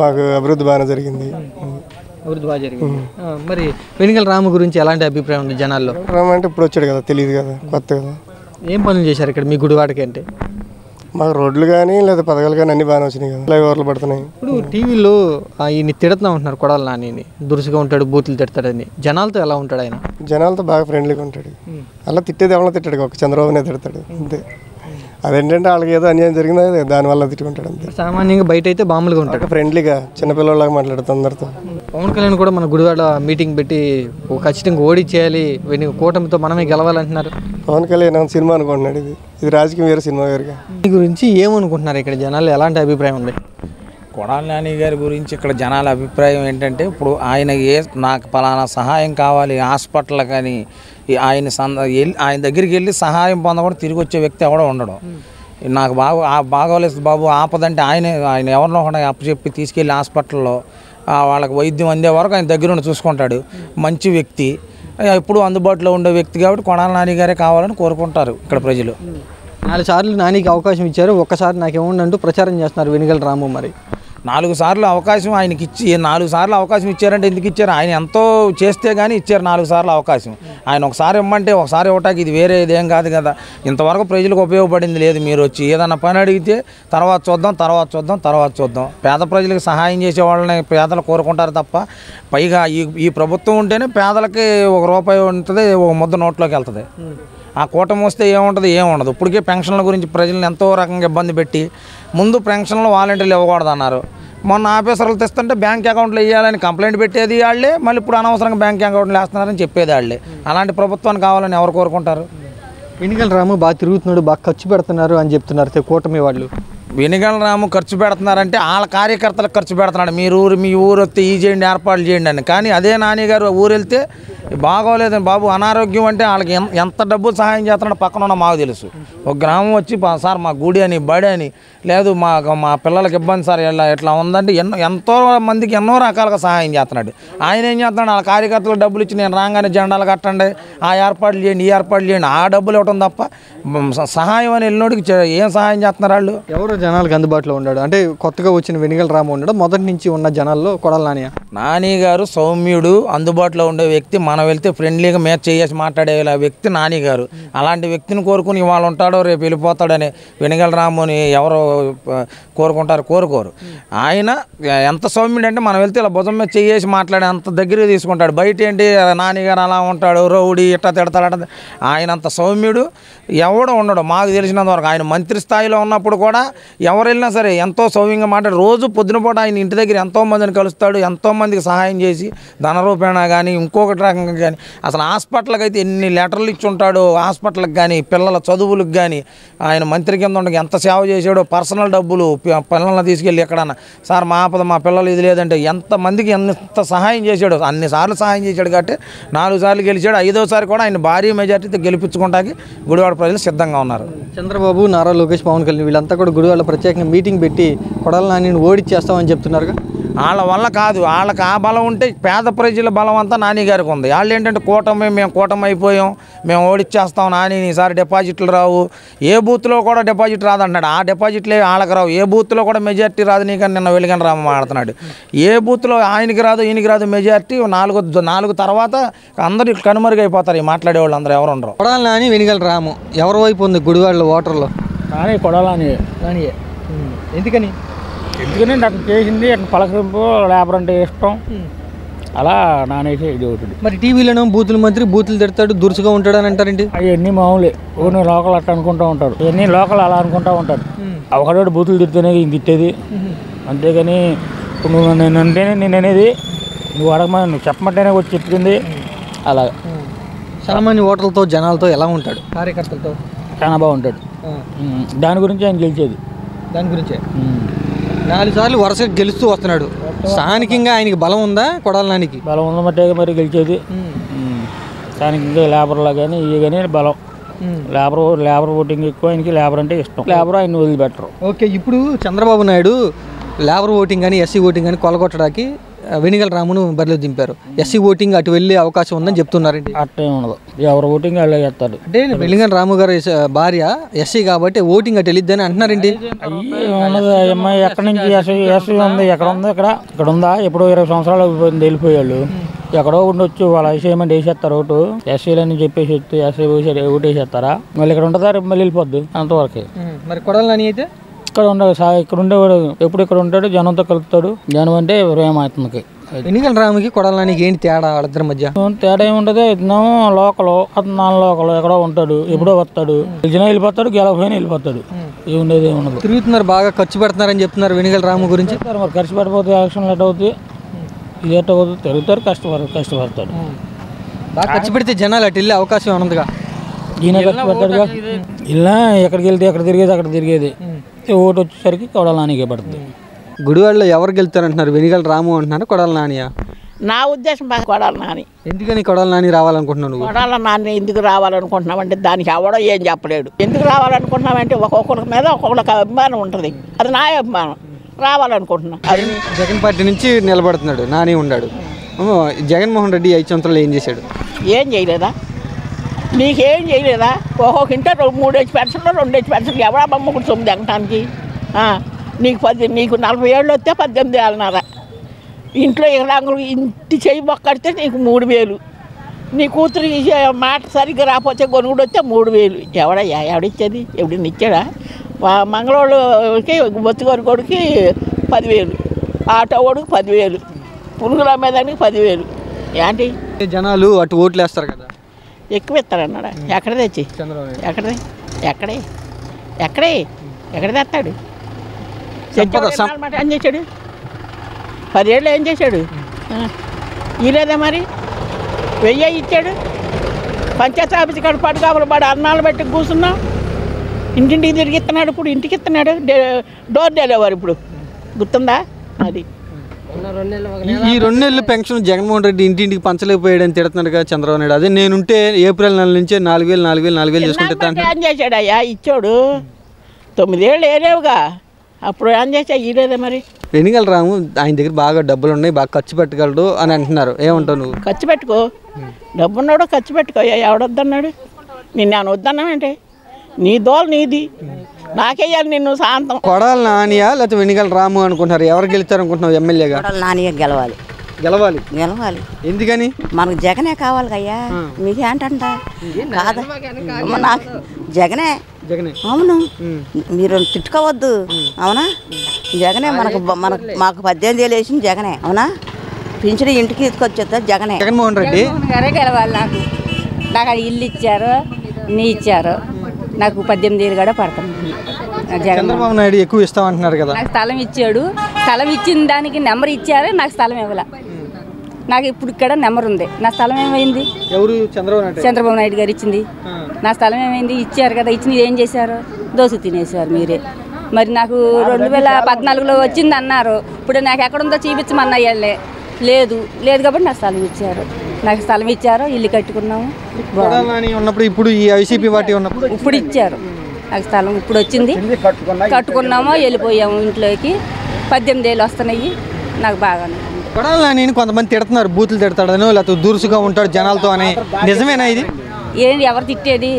మాకు అభివృద్ధి బాగానే జరిగింది. అభివృద్ధి బాగా జరిగింది. మరి వెనుగల రాము గురించి ఎలాంటి అభిప్రాయం ఉంది జనాల్లో? రాము అంటే ఇప్పుడు వచ్చాడు కదా, తెలియదు కదా, కొత్త కదా. ఏం పనులు చేశారు ఇక్కడ మీ గుడివాడకి? అంటే మాకు రోడ్లు కానీ లేదా పథకాలు కానీ అన్ని బాగానే వచ్చినాయి కదా, ఫ్లైఓవర్లు పడుతున్నాయి. ఇప్పుడు టీవీలో ఈయన తిడుతున్నా ఉంటున్నారు కొడాలి నాని, దురుసుగా ఉంటాడు, బూతులు తిడతాడని. జనాలతో ఎలా ఉంటాడు ఆయన? జనాలతో బాగా ఫ్రెండ్లీగా ఉంటాడు. అలా తిట్టేది ఎవరో తిట్టాడు, ఒక చంద్రబాబునే తిడతాడు అంతే. అదేంటంటే వాళ్ళకి ఏదో అన్యాయం జరిగిందో దానివల్ల తిట్టుకుంటాడు అంతే. సామాన్యంగా బయట అయితే మామూలుగా ఉంటాడు, ఫ్రెండ్లీగా చిన్నపిల్లలాగా మాట్లాడుతూ అందరితో. పవన్ కళ్యాణ్ కూడా మన గుడివాడ మీటింగ్ పెట్టి ఖచ్చితంగా ఓడించేయాలి, కూటమితో మనమే గెలవాలంటున్నారు. పవన్ కళ్యాణ్ సినిమా అనుకుంటున్నాడు, ఇది రాజకీయం వేరు సినిమా వేరుగా. దీని గురించి ఏమనుకుంటున్నారు ఇక్కడ జనాలు, ఎలాంటి అభిప్రాయం ఉంది? కొడాలి నాని గారి గురించి ఇక్కడ జనాల అభిప్రాయం ఏంటంటే, ఇప్పుడు ఆయన నాకు పలానా సహాయం కావాలి హాస్పిటల్ కానీ ఆయన దగ్గరికి వెళ్ళి సహాయం పొందకుండా తిరిగి వచ్చే వ్యక్తి ఎవడో ఉండడం. నాకు బాగోలేదు బాబు ఆపదంటే ఆయన ఎవరినో కూడా అప్పచెప్పి తీసుకెళ్ళి హాస్పిటల్లో వాళ్ళకి వైద్యం అందే వరకు ఆయన దగ్గర చూసుకుంటాడు. మంచి వ్యక్తి, ఎప్పుడు అందుబాటులో ఉండే వ్యక్తి కాబట్టి కొడాలి నాని గారే కావాలని కోరుకుంటారు ఇక్కడ ప్రజలు. 4 సార్లు నానికి అవకాశం ఇచ్చారు, ఒక్కసారి నాకేముండంటూ ప్రచారం చేస్తున్నారు వెనుగల రాము. మరి 4 సార్లు అవకాశం ఆయనకి ఇచ్చి 4 సార్లు అవకాశం ఇచ్చారంటే ఎందుకు ఇచ్చారు? ఆయన ఎంతో చేస్తే కానీ ఇచ్చారు 4 సార్లు అవకాశం. ఆయన ఒకసారి ఇమ్మంటే ఒకసారి ఇవ్వటానికి ఇది వేరే ఇదేం కాదు కదా. ఇంతవరకు ప్రజలకు ఉపయోగపడింది లేదు. మీరు వచ్చి ఏదన్నా పని అడిగితే తర్వాత చూద్దాం. పేద ప్రజలకు సహాయం చేసే వాళ్ళని పేదలు కోరుకుంటారు తప్ప, పైగా ఈ ప్రభుత్వం ఉంటేనే పేదలకి ₹1 ఉంటుంది, ఒక ముద్ద నోట్లోకి వెళ్తుంది. ఆ కూటమి వస్తే ఏముండదు. ఇప్పటికే పెన్షన్ల గురించి ప్రజలను ఎంతో రకంగా ఇబ్బంది పెట్టి ముందు పెన్షన్లు వాలంటీర్లు ఇవ్వకూడదు అన్నారు. మొన్న ఆఫీసర్లు తెస్తుంటే బ్యాంక్ అకౌంట్లో వేయాలని కంప్లైంట్ పెట్టేది వాళ్ళే, మళ్ళీ ఇప్పుడు అనవసరంగా బ్యాంక్ అకౌంట్లు వేస్తున్నారని చెప్పేది వాళ్ళే. అలాంటి ప్రభుత్వాన్ని కావాలని ఎవరు కోరుకుంటారు? వెనుగల రాము బాగా తిరుగుతున్నాడు, బాగా ఖర్చు పెడుతున్నారు అని చెప్తున్నారు కూటమి వాళ్ళు. వెనుగల రాము ఖర్చు పెడుతున్నారంటే వాళ్ళ కార్యకర్తలకు ఖర్చు పెడుతున్నాడు. మీ ఊరు వస్తే ఈ చేయండి ఏర్పాట్లు చేయండి అని. కానీ అదే నాని గారు ఊరు వెళ్తే బాగోలేదని బాబు అనారోగ్యం అంటే వాళ్ళకి ఎంత డబ్బులు సహాయం చేస్తున్నాడో పక్కన ఉన్న మాకు తెలుసు. ఒక గ్రామం వచ్చి సార్ మా గుడి అని బడి అని లేదు మా పిల్లలకి ఇబ్బంది సార్ ఇట్లా ఉందంటే ఎంతో మందికి ఎన్నో రకాలుగా సహాయం చేస్తున్నాడు. ఆయన ఏం చేస్తున్నాడు, వాళ్ళ కార్యకర్తలకు డబ్బులు ఇచ్చి నేను రాగానే జెండాలు కట్టండి, ఆ ఏర్పాట్లు చేయండి, ఈ ఏర్పాట్లు చేయండి, ఆ డబ్బులు ఇవ్వడం తప్ప సహాయం అని వెళ్ళినోడికి ఏం సహాయం చేస్తున్నారు వాళ్ళు? ఎవరు జనాలకు అందుబాటులో ఉన్నాడు అంటే కొత్తగా వచ్చిన వెనిగల రాము ఉన్నాడు, మొదటి నుంచి ఉన్న జనాల్లో కొడాలి నాని గారు సౌమ్యుడు, అందుబాటులో ఉండే వ్యక్తి, మనం వెళ్తే ఫ్రెండ్లీగా మ్యాచ్ చేసి మాట్లాడే వ్యక్తి నాని గారు. అలాంటి వ్యక్తిని కోరుకుని ఇవాళ ఉంటాడో రేపు వెళ్ళిపోతాడని వెనిగల రాముని ఎవరు కోరుకుంటారు? కోరుకోరు. ఆయన ఎంత సౌమ్యుడు అంటే మనం వెళ్తే ఇలా భుజం మీద చేసి మాట్లాడే అంత దగ్గర తీసుకుంటాడు. బయట ఏంటి నాని గారు అలా ఉంటాడు, రౌడీ ఇట్లా తిడతాడు. ఆయన అంత సౌమ్యుడు ఎవడో ఉండడు మాకు తెలిసినంత వరకు. ఆయన మంత్రి స్థాయిలో ఉన్నప్పుడు కూడా ఎవరు వెళ్ళినా సరే ఎంతో సౌమ్యంగా మాట్లాడు. రోజు పొద్దునపూట ఆయన ఇంటి దగ్గర ఎంతోమందిని కలుస్తాడు, ఎంతోమందికి సహాయం చేసి ధన రూపేణా కానీ ఇంకొకటి రకంగా కానీ అసలు హాస్పిటల్కి అయితే ఎన్ని లెటర్లు ఇచ్చి ఉంటాడు. హాస్పిటల్కి కానీ పిల్లల చదువులకు కానీ ఆయన మంత్రి కింద ఉండగా ఎంత సేవ చేసాడో. పర్సనల్ డబ్బులు పిల్లల్ని తీసుకెళ్ళి ఎక్కడన్నా సార్ మా ఆపద మా పిల్లలు ఇది లేదంటే ఎంతమందికి ఎంత సహాయం చేశాడు. అన్నిసార్లు సహాయం చేశాడు కాబట్టి 4 సార్లు గెలిచాడు. 5వసారి కూడా ఆయన భారీ మెజార్టీతో గెలిపించుకోవడానికి గుడివాడ ప్రజలు సిద్ధంగా ఉన్నారు. చంద్రబాబు, నారా లోకేష్, పవన్ కళ్యాణ్ వీళ్ళంతా కూడా గుడివాడలో ప్రత్యేకంగా మీటింగ్ పెట్టి కొడాలి నానిని ఓడిచ్చేస్తామని చెప్తున్నారుగా. వాళ్ళ వల్ల కాదు, వాళ్ళకి ఆ బలం ఉంటే పేద ప్రజల బలం అంతా నాని గారికి ఉంది. వాళ్ళు ఏంటంటే మేము కూటమి అయిపోయాం, మేము ఓడిచ్చేస్తాం నాని, ఈసారి డిపాజిట్లు రావు, ఏ బూత్లో కూడా డిపాజిట్ రాదంటున్నాడు. ఆ డిపాజిట్లే వాళ్ళకి రావు, ఏ బూత్లో కూడా మెజార్టీ రాదు. నీకని నిన్న వెలిగని రామ మాడుతున్నాడు. ఏ బూత్లో ఆయనకి రాదు ఈయనకి రాదు మెజార్టీ. 4 తర్వాత అందరూ కనుమరుగైపోతారు. ఈ మాట్లాడే వాళ్ళు అందరూ ఎవరు ఉండరు. కొడాలి నాని, వెనిగల రాము ఎవరి వైపు ఉంది గుడివాడలో ఓటర్లో? నాని, కొడాలని నానియే. ఎందుకని? ఎందుకని అట్లా చేసింది, అట్లా పలకరింపు, లేబర్ అంటే ఇష్టం, అలా నానేసి ఇది అవుతుంది. మరి టీవీలోనూ బూతుల మంత్రి బూతులు తిడతాడు, దురుసుగా ఉంటాడు అని అంటారండి. అవన్నీ మామూలే, ఊరిని లోకల్ అట్లా అనుకుంటూ ఉంటారు. ఇవన్నీ లోకల్ అలా అనుకుంటూ ఉంటారు. ఒకడోడు బూతులు తిడితేనే ఈయన తిట్టేది, అంతేగాని ఇప్పుడు నువ్వు నేను అంటేనే నేను అనేది, నువ్వు అడగమని నువ్వు చెప్పమంటేనే వచ్చి చెప్తుంది. అలా సామాన్య ఓటర్లతో జనాలతో ఎలా ఉంటాడు, కార్యకర్తలతో? చాలా బాగుంటాడు. దాని గురించి ఆయన గెలిచేది. దాని గురించే 4 సార్లు వరుసగా గెలుస్తూ వస్తున్నాడు. స్థానికంగా ఆయనకి బలం ఉందా? కొడాలి నానికి బలం ఉందన్నట్టే మరి గెలిచేది. స్థానికంగా లేబర్లా కానీ ఇవి కానీ బలం. లేబర్ ఓటింగ్ ఎక్కువ, ఆయనకి లేబర్ అంటే ఇష్టం. లేబర్ ఆయన వదిలిపెట్టరు. ఓకే, ఇప్పుడు చంద్రబాబు నాయుడు లేబర్ ఓటింగ్ కానీ ఎస్సీ ఓటింగ్ కానీ కొలగొట్టడానికి వెనిగల రామును బరిలో దింపారు. ఎస్సీ ఓటింగ్ అటు వెళ్ళే అవకాశం ఉందని చెప్తున్నారండి. అట్టే ఉండదు, ఎవరు ఓటింగ్ అలా చేస్తారు. అంటే వెనిగల రాము గారు భార్య ఎస్సీ కాబట్టి ఓటింగ్ అటు వెళ్ళిద్దని అంటున్నారండి. ఉన్నది అమ్మాయి ఎక్కడి నుంచి ఎస్సీ ఉంది, ఎక్కడ ఉంది, ఇక్కడ ఉందా? ఎప్పుడో 20 సంవత్సరాలు వెళ్ళిపోయాళ్ళు. ఎక్కడో ఉండొచ్చు, వాళ్ళ చేయమంటే వేసేస్తారు ఓటు. ఎస్సీలని చెప్పేసి ఎస్సీ ఓటు వేసేస్తారా? మళ్ళీ ఇక్కడ ఉంటుందా, మళ్ళీ వెళ్ళిపోద్ది అంతవరకు. మరి కొడాలి నాని అయితే ఇక్కడ ఉండదు, ఇక్కడ ఉండేవాడు ఎప్పుడు ఇక్కడ ఉంటాడు, జనంతో కలుపుతాడు. జనం అంటే ప్రేమ అతనికి. వెనిగల రాముకి కొడాలి నానికి ఏంటి తేడా వాళ్ళిద్దరి మధ్య? తేడా ఏముంటది, ఇతనేమో లోకల్, అతను నాన్ లోకల్, ఎక్కడో ఉంటాడు, ఎప్పుడో వస్తాడు, గెలిచినా వెళ్ళిపోతాడు, గెలవపోయినా వెళ్ళిపోతాడు. ఇది ఉండేది ఉండదు. తిరుగుతున్నారు, బాగా ఖర్చు పెడుతున్నారని చెప్తున్నారు వెనిగల రాము గురించి. మరి ఖర్చు పెట్టకపోతే యాక్షన్ ఎట్ అవుతుంది, ఇది ఎట్ అవుతుంది, తిరుగుతారు, కష్టపడతాడు. బాగా ఖర్చు పెడితే జనాలు అటు వెళ్ళే అవకాశం ఉన్నదిగా. ఈయన ఖర్చు పెడతాడుగా. ఇలా ఎక్కడికి వెళ్తే అక్కడ తిరిగేది ఓటు వచ్చేసరికి కొడాలి నానికే పడుతుంది. గుడివాడలో ఎవరు గెలుతారంటున్నారు? వెనిగల రాము అంటున్నారు, కొడాలి నానియా? నా ఉద్దేశం కొడాలి నాని. ఎందుకని కొడాలి నాని రావాలనుకుంటున్నావు? కొడాలి నాని ఎందుకు రావాలనుకుంటున్నావు అంటే దానికి ఎవడో ఏం చెప్పలేడు. ఎందుకు రావాలనుకుంటున్నామంటే ఒక్కొక్కరి మీద ఒక్కొక్కరికి అభిమానం ఉంటుంది. అది నా అభిమానం, రావాలనుకుంటున్నాం. అది జగన్ పార్టీ నుంచి నిలబడుతున్నాడు, నాని ఉన్నాడు. జగన్మోహన్ రెడ్డి 5 సంవత్సరాలు ఏం చేశాడు? ఏం చేయలేదా? నీకేం చేయలేదా? ఒక్కొక్క ఇంట 3 పెన్షన్లు 2 పెన్షన్లు ఎవడా బొమ్మ కుడుతుంది ఎక్కడానికి? నీకు 40 ఏళ్ళు వస్తే 18 ఏళ్ళన్నారా? ఇంట్లో ఇలాంగులు ఇంటి చెయ్యి మొక్కడితే నీకు 3000. నీ కూతురు మాట సరిగ్గా రాకపోతే కొనుగుడు వస్తే 3000. ఎవడిచ్చేది? ఎవడిని ఇచ్చాడా? మంగళోళ్ళకి బొత్తుగారి కొడుకి 10,000, ఆటో కొడుకు 10,000, పురుగుల మీదానికి 10,000. ఏంటి జనాలు అటు ఓట్లు వేస్తారు కదా, ఎక్కువ ఇస్తారన్నాడా? ఎక్కడ తెచ్చి ఎక్కడ తెస్తాడు? ఏం చేశాడు? 10 ఏళ్ళు ఏం చేశాడు? ఇలేదా మరి? 1000 ఇచ్చాడు. పంచాయతీ ఆఫీస్ కాడ పట్టుకాపులు పడి అన్నాలు పెట్టి కూర్చున్నాం. ఇంటింటికి తిరిగి ఇస్తున్నాడు. ఇప్పుడు ఇంటికి ఇస్తున్నాడు. డోర్ డెలివరీ ఇప్పుడు గుర్తుందా? అది ఈ 2 నెలలు పెన్షన్ జగన్మోహన్ రెడ్డి ఇంటింటికి పంచలేకపోయాడని తిడుతున్నాడు కదా చంద్రబాబు నాయుడు. అదే నేనుంటే ఏప్రిల్ నెల నుంచే 4,000 చేసుకుంటే ఏం చేశాడయ్యా ఇచ్చాడు 9 ఏళ్ళు ఏరేవుగా అప్పుడు ఏం చేసా ఇదేదే మరి వెనిగల రాము ఆయన దగ్గర బాగా డబ్బులు ఉన్నాయి, బాగా ఖర్చు పెట్టగలడు అని అంటున్నారు. ఏమంటావు నువ్వు? ఖర్చు పెట్టుకో, డబ్బున్నాడు ఖర్చు పెట్టుకో. ఎవడొద్దన్నాడు? నేను వద్దన్నానంటే నీ దోలు నీది, నాకేయాలి నిన్ను శాంతం. కొడాలి నానియా లేకపోతే వెనిగల రాము అనుకుంటున్నారు, ఎవరు గెలుస్తారు అనుకుంటున్నావు ఎమ్మెల్యేగా? నానియే గెలవాలి. గెలవాలి గెలవాలి ఎందుకని? మనకు జగనే కావాలి అయ్యా. మీకేంటంట కాదా? నాకు జగనే. అవును, మీరు తిట్టుకోవద్దు. అవునా, జగనే మాకు 18 ఏళ్ళు వేసింది జగనే. అవునా, పింఛను ఇంటికి తీసుకొచ్చేస్తా జగనే. జగన్మోహన్ రెడ్డి గారే గెలవాలి. నాకు ఇల్లు ఇచ్చారు, నీ ఇచ్చారు, నాకు 18 ఏళ్ళు కూడా పడుతుంది. చంద్రబాబు నాయుడు ఎక్కువ ఇస్తామంటున్నారు కదా. నాకు స్థలం ఇచ్చాడు, స్థలం ఇచ్చిన దానికి నెంబర్ ఇచ్చారు, నాకు స్థలం ఇవ్వాల. నాకు ఇప్పుడు ఇక్కడ నెంబర్ ఉంది, నా స్థలం ఏమైంది? ఎవరు? చంద్రబాబు నాయుడు గారు ఇచ్చింది. నా స్థలం ఏమైంది? ఇచ్చారు కదా, ఇచ్చింది ఏం చేశారు? దోశ తినేసారు మీరే. మరి నాకు 2014లో వచ్చింది అన్నారు, ఇప్పుడు నాకు ఎక్కడుందో చూపించమన్నా వెళ్ళే లేదు కాబట్టి నాకు స్థలం ఇచ్చారు. నాకు స్థలం ఇచ్చారు, ఇల్లు కట్టుకున్నాము. ఉన్నప్పుడు ఇప్పుడు ఈ వైసీపీ పార్టీ ఉన్నప్పుడు ఇప్పుడు ఇచ్చారు నాకు స్థలం, ఇప్పుడు వచ్చింది కట్టుకున్నామో వెళ్ళిపోయాము ఇంట్లోకి. 18 ఏళ్ళు వస్తున్నాయి నాకు బాగానే. కొడాలని కొంతమంది తిడుతున్నారు, బూతులు తిడతాడను లేకపోతే దురుసుగా ఉంటాడు జనాలతో అని. నిజమేనా ఇది? ఏంటి ఎవరు తిట్టేది?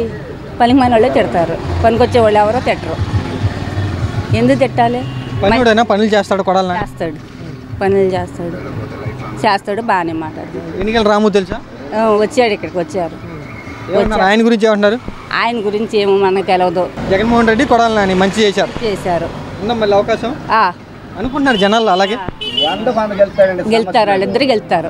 పనికిమైన వాళ్ళే తిడతారు, పనికొచ్చే వాళ్ళు ఎవరో తిట్టరు. ఎందుకు తిట్టాలి? పనులు చేస్తాడు కొడాలి. చేస్తాడు, పనులు చేస్తాడు బాగానే మాట్లాడుతాడు. వెనిగల రాము తెలుసా? వచ్చాడు, ఇక్కడికి వచ్చారు. ఆయన గురించి ఏమంటున్నారు? ఆయన గురించి ఏమో మనకు తెలియదు. జగన్మోహన్ రెడ్డి కొడాలని మంచి చేశారు. ఉందా మళ్ళీ అవకాశం అనుకుంటున్నారు జనాలు? అలాగే గెలుతారు, వాళ్ళిద్దరు గెలుతారు.